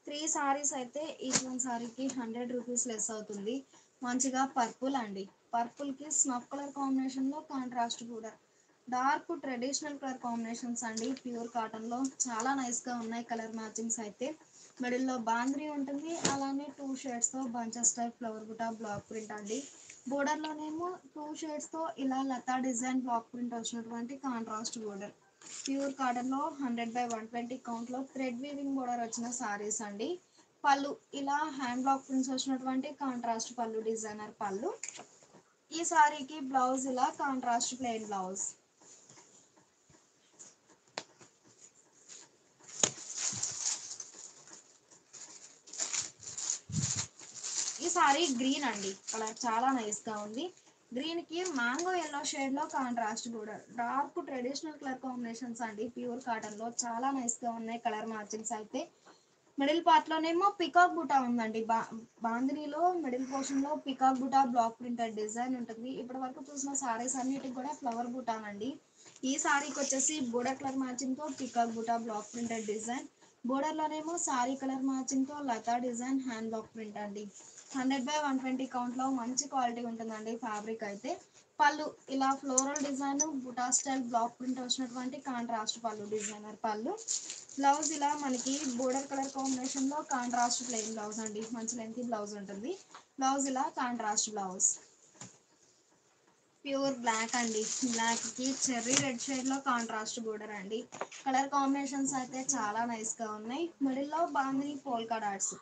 3 సారీస్ అయితే ఈచ్ వన్ సారీకి 100 రూపీస్ లెస్ అవుతుంది. మంచిగా పర్పుల్ అండి. పర్పుల్కి స్నఫ్ కలర్ కాంబినేషన్లో contrast border. Dark traditional colour combinations అండి. ప్యూర్ కాటన్లో చాలా నైస్గా ఉన్నాయి కలర్ మ్యాచింగ్స్ అయితే. మిడిల్లో బాంద్రీ ఉంటుంది, అలానే 2 షేడ్స్తో బంచెస్ టైప్ ఫ్లవర్ బుటా బ్లాక్ ప్రింట్ అండి. బోర్డర్లోనేమో 2 షేడ్స్తో ఇలా లతా డిజైన్ బ్లాక్ ప్రింట్ వచ్చినటువంటి కాంట్రాస్ట్ బోర్డర్. ప్యూర్ కాటన్లో 100/120 కౌంట్లో థ్రెడ్ వీవింగ్ బోర్డర్ వచ్చిన సారీస్ అండి. పళ్ళు ఇలా హ్యాండ్ బ్లాక్ ప్రింట్స్ వచ్చినటువంటి కాంట్రాస్ట్ పళ్ళు, డిజైనర్ పళ్ళు. ఈ సారీకి బ్లౌజ్ ఇలా కాంట్రాస్ట్ ప్లెయిన్ బ్లౌజ్. ఈ సారీ గ్రీన్ అండి. కలర్ చాలా నైస్ గా ఉంది. గ్రీన్ కి మ్యాంగో ఎల్లో షేడ్ లో contrast border. Dark traditional colour combinations అండి. ప్యూర్ కాటన్ లో చాలా నైస్ గా ఉన్నాయి కలర్ మ్యాచింగ్స్ అయితే. మిడిల్ పార్ట్ లోనేమో పికాక్ బుటా ఉందండి. బాందినీలో మిడిల్ పోర్షన్ లో peacock buta block printed design ఉంటుంది. ఇప్పటి వరకు చూసిన సారీస్ అన్నిటికి కూడా ఫ్లవర్ బుటానండి. ఈ సారీకి వచ్చేసి బోర్డర్ కలర్ మ్యాచింగ్ తో peacock buta block printed design. Border లోనేమో సారీ కలర్ మ్యాచింగ్ తో లతా డిజైన్ హ్యాండ్ బ్లాక్ ప్రింట్ అండి. 100/120 కౌంట్ లో మంచి క్వాలిటీ ఉంటుందండి ఫ్యాబ్రిక్ అయితే. పళ్ళు ఇలా floral design buta style block print వచ్చినటువంటి కాంట్రాస్ట్ పళ్ళు, డిజైనర్ పళ్ళు. బ్లౌజ్ ఇలా మనకి బోర్డర్ కలర్ కాంబినేషన్ లో కాంట్రాస్ట్ ప్లెయిన్ బ్లౌజ్ అండి. మంచి లెంతీ బ్లౌజ్ ఉంటుంది. బ్లౌజ్ ఇలా కాంట్రాస్ట్ బ్లౌజ్. ప్యూర్ బ్లాక్ అండి. బ్లాక్ కి చెర్రీ రెడ్ షేడ్ లో కాంట్రాస్ట్ బోర్డర్ అండి. కలర్ కాంబినేషన్స్ అయితే చాలా నైస్ గా ఉన్నాయి. మిడిల్ లో బాందిని పోల్కా డాట్స్.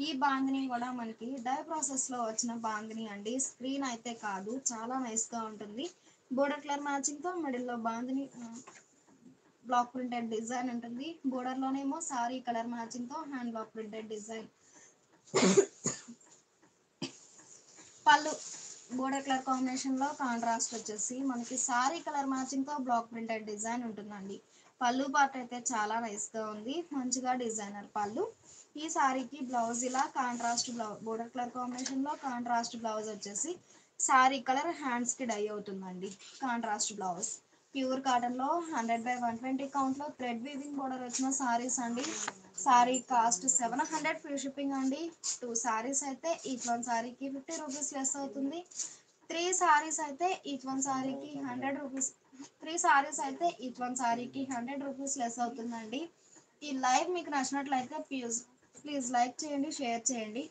ఈ బాందిని కూడా మనకి డై ప్రాసెస్ లో వచ్చిన బాందిని అండి. స్క్రీన్ అయితే కాదు, చాలా నైస్ గా ఉంటుంది. బోర్డర్ కలర్ మ్యాచింగ్ తో మిడిల్ లో బాందిని బ్లాక్ ప్రింటెడ్ డిజైన్ ఉంటుంది. బోర్డర్ లోనేమో సారీ కలర్ మ్యాచింగ్ తో హ్యాండ్ బ్లాక్ ప్రింటెడ్ డిజైన్. పళ్ళు బోర్డర్ కలర్ కాంబినేషన్ లో కాంట్రాస్ట్ వచ్చేసి మనకి సారీ కలర్ మ్యాచింగ్ తో బ్లాక్ ప్రింటెడ్ డిజైన్ ఉంటుందండి. పళ్ళు పార్ట్ అయితే చాలా నైస్ గా ఉంది. మంచిగా డిజైనర్ పళ్ళు. ఈ సారీకి బ్లౌజ్ ఇలా contrast blouse, border colour combination లో కాంట్రాస్ట్ బ్లౌజ్ వచ్చేసి సారీ కలర్ హ్యాండ్స్ కి డై అవుతుందండి. Contrast blouse. ప్యూర్ కాటన్ లో 100/120 కౌంట్ లో థ్రెడ్ వీవింగ్ బోర్డర్ వచ్చిన సారీస్ అండి. సారీ కాస్ట్ 700 ఫ్రీ షిప్పింగ్ అండి. 2 సారీస్ అయితే ఈచ్ వన్ సారీకి 50 రూపీస్ లెస్ అవుతుంది. 3 సారీస్ అయితే ఈచ్ వన్ సారీకి 100 రూపీస్. 3 సారీస్ అయితే ఈచ్ వన్ సారీకి 100 రూపీస్ లెస్ అవుతుందండి. ఈ లైవ్ మీకు నచ్చినట్లయితే ప్లీజ్ లైక్ చేయండి, షేర్ చేయండి.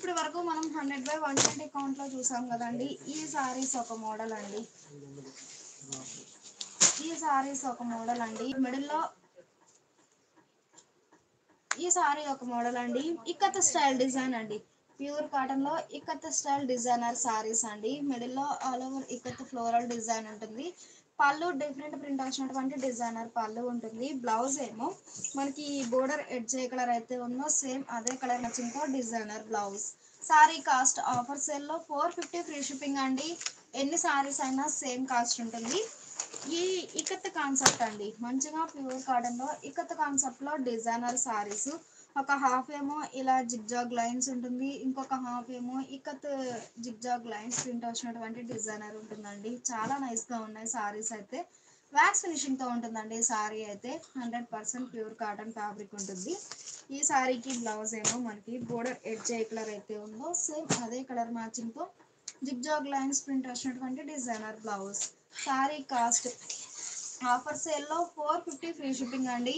ఇప్పటి వరకు మనం 100/120 కౌంట్లో చూసాం కదండి. ఈ సారీస్ ఒక మోడల్ అండి. ఈ సారీస్ ఒక మోడల్ అండి. మిడిల్లో ఈ సారీ ఒక మోడల్ అండి. ఇక్కత్ స్టైల్ డిజైన్ అండి. ప్యూర్ కాటన్ లో ఇక్కత్ స్టైల్ డిజైనర్ సారీస్ అండి. మిడిల్లో all over ikat floral design ఉంటుంది. పళ్ళు డిఫరెంట్ ప్రింట్ వచ్చినటువంటి డిజైనర్ పళ్ళు ఉంటుంది. బ్లౌజ్ ఏమో మనకి బోర్డర్ ఎడ్జ్ ఏ కలర్ అయితే ఉందో సేమ్ అదే కలర్ మ్యాచింగ్తో designer blouse. Sari cost offer సేల్లో 450 ఫ్రీ షిప్పింగ్ అండి. ఎన్ని సారీస్ అయినా సేమ్ కాస్ట్ ఉంటుంది. ఈ ఇకత్ కాన్సెప్ట్ అండి, మంచిగా ప్యూర్ కాటన్ లో ఇకత్ కాన్సెప్ట్ లో డిజైనర్ సారీస్. ఒక హాఫ్ ఏమో ఇలా జిగ్జాగ్ లైన్స్ ఉంటుంది, ఇంకొక హాఫ్ ఏమో ఇకత్ జిగ్జాగ్ లైన్స్ ప్రింట్ వచ్చినటువంటి డిజైనర్ ఉంటుందండి. చాలా నైస్ గా ఉన్నాయి సారీస్ అయితే. వ్యాక్స్ ఫినిషింగ్ తో ఉంటుందండి సారీ అయితే. 100% ప్యూర్ కాటన్ ఫ్యాబ్రిక్ ఉంటుంది. ఈ సారీకి బ్లౌజ్ ఏమో మనకి బోర్డర్ ఎడ్జ్ ఏ కలర్ అయితే ఉందో సేమ్ అదే కలర్ మ్యాచింగ్ తో జిగ్జాగ్ లైన్స్ ప్రింట్ వచ్చినటువంటి designer blouse. Sari cost offer సేల్లో 450 ఫ్రీ షిప్పింగ్ అండి.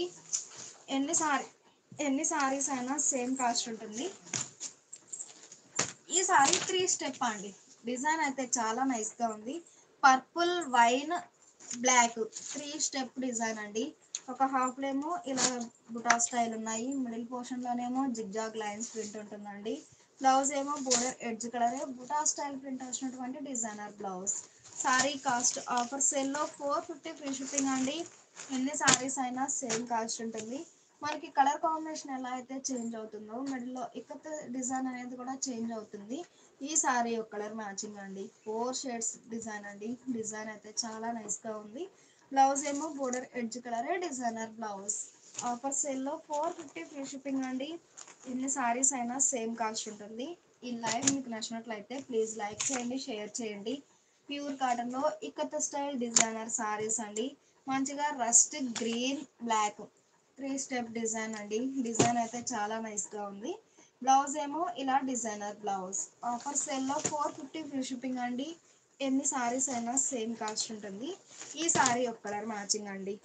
ఎన్ని సారీస్ అయినా సేమ్ కాస్ట్ ఉంటుంది. ఈ సారీ 3 స్టెప్ అండి. డిజైన్ అయితే చాలా నైస్ గా ఉంది. Purple, wine, black 3 step design అండి. ఒక హాఫ్ ఏమో ఇలా బుటా స్టైల్ ఉన్నాయి. మిడిల్ పోర్షన్ లోనేమో జిగ్జాగ్ లైన్స్ ప్రింట్ ఉంటుందండి. బ్లౌజ్ ఏమో బోర్డర్ ఎడ్జ్ కలరే బుటా స్టైల్ ప్రింట్ వచ్చినటువంటి designer blouse. Sari cost offer సేల్లో 450 ఫ్రీ షిప్పింగ్ అండి. ఎన్ని సారీస్ అయినా సేమ్ కాస్ట్ ఉంటుంది. మనకి కలర్ కాంబినేషన్ ఎలా అయితే చేంజ్ అవుతుందో మిడిల్లో ఇక్కత్ డిజైన్ అనేది కూడా చేంజ్ అవుతుంది. ఈ సారీ ఒక కలర్ మ్యాచింగ్ అండి. 4 షేడ్స్ డిజైన్ అండి. డిజైన్ అయితే చాలా నైస్ గా ఉంది. బ్లౌజ్ ఏమో బోర్డర్ ఎడ్జ్ కలరే డిజైనర్ బ్లౌజ్. ఆఫర్ సేల్లో 450 ఫ్రీ షిప్పింగ్ అండి. ఎన్ని సారీస్ అయినా సేమ్ కాస్ట్ ఉంటుంది. ఈ లైవ్ మీకు నచ్చినట్లయితే ప్లీజ్ లైక్ చేయండి, షేర్ చేయండి. ప్యూర్ కాటన్ లో ఇక్కత్ స్టైల్ డిజైనర్ సారీస్ అండి. మంచిగా rust green, black 3 step design అండి. డిజైన్ అయితే చాలా నైస్ గా ఉంది. బ్లౌజ్ ఏమో ఇలా డిజైనర్ బ్లౌజ్. ఆఫర్ సేల్లో 450 ఫ్రీ షిప్పింగ్ అండి. ఎన్ని సారీస్ అయినా సేమ్ కాస్ట్ ఉంటుంది. ఈ సారీ ఒక కలర్ మ్యాచింగ్ అండి.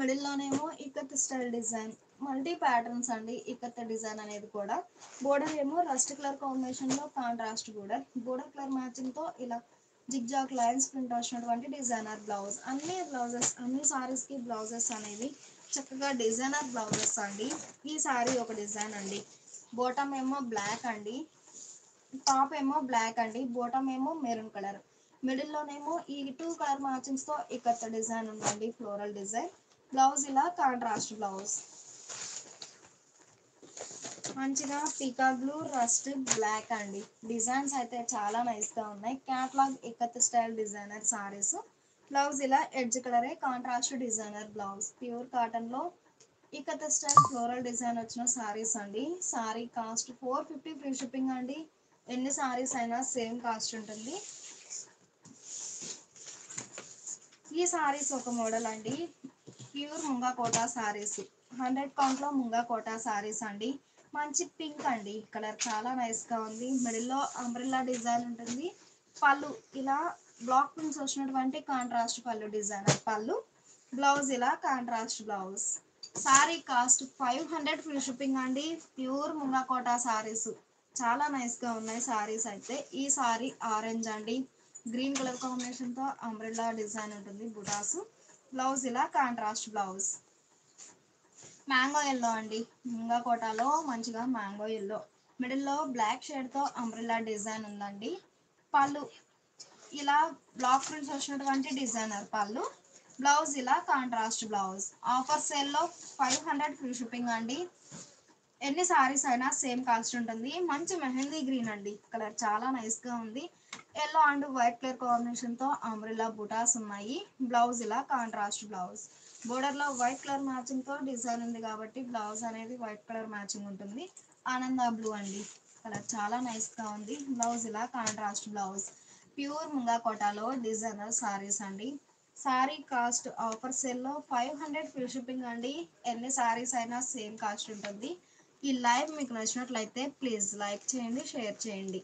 మిడిల్లోనేమో ikat style design, multi patterns అండి. ఇక్కత్ డిజైన్ అనేది కూడా బోర్డర్ ఏమో రస్ట్ కలర్ కాంబినేషన్ లో contrast border, border colour matching తో ఇలా జిగ్జాగ్ లైన్స్ ప్రింట్ వచ్చినటువంటి డిజైనర్ బ్లౌజ్. అన్ని సారీస్ కి బ్లౌజెస్ అనేవి చక్కగా డిజైనర్ బ్లౌజెస్ అండి. ఈ సారీ ఒక డిజైన్ అండి. బోటమ్ ఏమో బ్లాక్ అండి, టాప్ ఏమో బ్లాక్ అండి, బోటమ్ ఏమో మెరూన్ కలర్. మిడిల్లోనేమో ఈ 2 కలర్ మ్యాచింగ్స్ తో ఇక్కత్ డిజైన్ ఉందండి, ఫ్లోరల్ డిజైన్. బ్లౌజ్ ఇలా కాంట్రాస్ట్ బ్లౌజ్. మంచిగా పీకా బ్లూ, రస్ట్ బ్లాక్ అండి. డిజైన్స్ అయితే చాలా నైస్ గా ఉన్నాయి. Catalogue ikat style designer saris. Blouse ఇలా ఎడ్జ్ కలరే contrast designer blouse. Pure cotton లో ఇక్కత్ స్టైల్ ఫ్లోరల్ డిజైన్ వచ్చిన సారీస్ అండి. సారీ కాస్ట్ 450 ఫ్రీ షిప్పింగ్ అండి. ఎన్ని సారీస్ అయినా సేమ్ కాస్ట్ ఉంటుంది. ఈ సారీస్ ఒక మోడల్ అండి. ప్యూర్ ముంగా కోటా సారీస్. 100 కౌంట్ లో ముంగా కోటా సారీస్ అండి. మంచి పింక్ అండి కలర్, చాలా నైస్ గా ఉంది. మిడిల్లో అంబ్రెల్లా డిజైన్ ఉంటుంది. పళ్ళు ఇలా బ్లాక్ ప్రింట్స్ వచ్చినటువంటి కాంట్రాస్ట్ పళ్ళు డిజైనర్ పళ్ళు. బ్లౌజ్ ఇలా contrast blouse. Sari cost 500 free shipping అండి. ప్యూర్ ముంగా కోటా సారీస్. చాలా నైస్ గా ఉన్నాయి సారీస్ అయితే. ఈ సారీ ఆరెంజ్ అండి. గ్రీన్ కలర్ కాంబినేషన్ తో అంబ్రెల్లా డిజైన్ ఉంటుంది బుటాస్. బ్లౌజ్ ఇలా కాంట్రాస్ట్ బ్లౌజ్. మ్యాంగో ఎల్లో అండి. ముంగా కోటాలో మంచిగా మ్యాంగో ఎల్లో. మిడిల్లో బ్లాక్ షేడ్ తో అంబ్రెల్లా డిజైన్ ఉందండి. పళ్ళు ఇలా బ్లాక్ ప్రింట్స్ వచ్చినటువంటి డిజైనర్ పళ్ళు. బ్లౌజ్ ఇలా కాంట్రాస్ట్ బ్లౌజ్. ఆఫర్ సేల్లో 500 ఫ్రీ షిప్పింగ్ అండి. ఎన్ని సారీస్ అయినా సేమ్ కాస్ట్ ఉంటుంది. మంచి మెహందీ గ్రీన్ అండి కలర్, చాలా నైస్ గా ఉంది. Yellow and white colour combination తో అంబ్రెల్లా బుటాస్ ఉన్నాయి. బ్లౌజ్ ఇలా కాంట్రాస్ట్ బ్లౌజ్. బోర్డర్ లో వైట్ కలర్ మ్యాచింగ్ తో డిజైన్ ఉంది కాబట్టి బ్లౌజ్ అనేది వైట్ కలర్ మ్యాచింగ్ ఉంటుంది. ఆనంద బ్లూ అండి కలర్, చాలా నైస్ గా ఉంది. బ్లౌజ్ ఇలా కాంట్రాస్ట్ బ్లౌజ్. ప్యూర్ ముంగా కోటాలో డిజైనర్ సారీస్ అండి. సారీ కాస్ట్ ఆఫర్ సేల్లో 500 ఫ్రీ షిప్పింగ్ అండి. ఎన్ని సారీస్ అయినా సేమ్ కాస్ట్ ఉంటుంది. ఈ లైవ్ మీకు నచ్చినట్లయితే ప్లీజ్ లైక్ చేయండి, షేర్ చేయండి.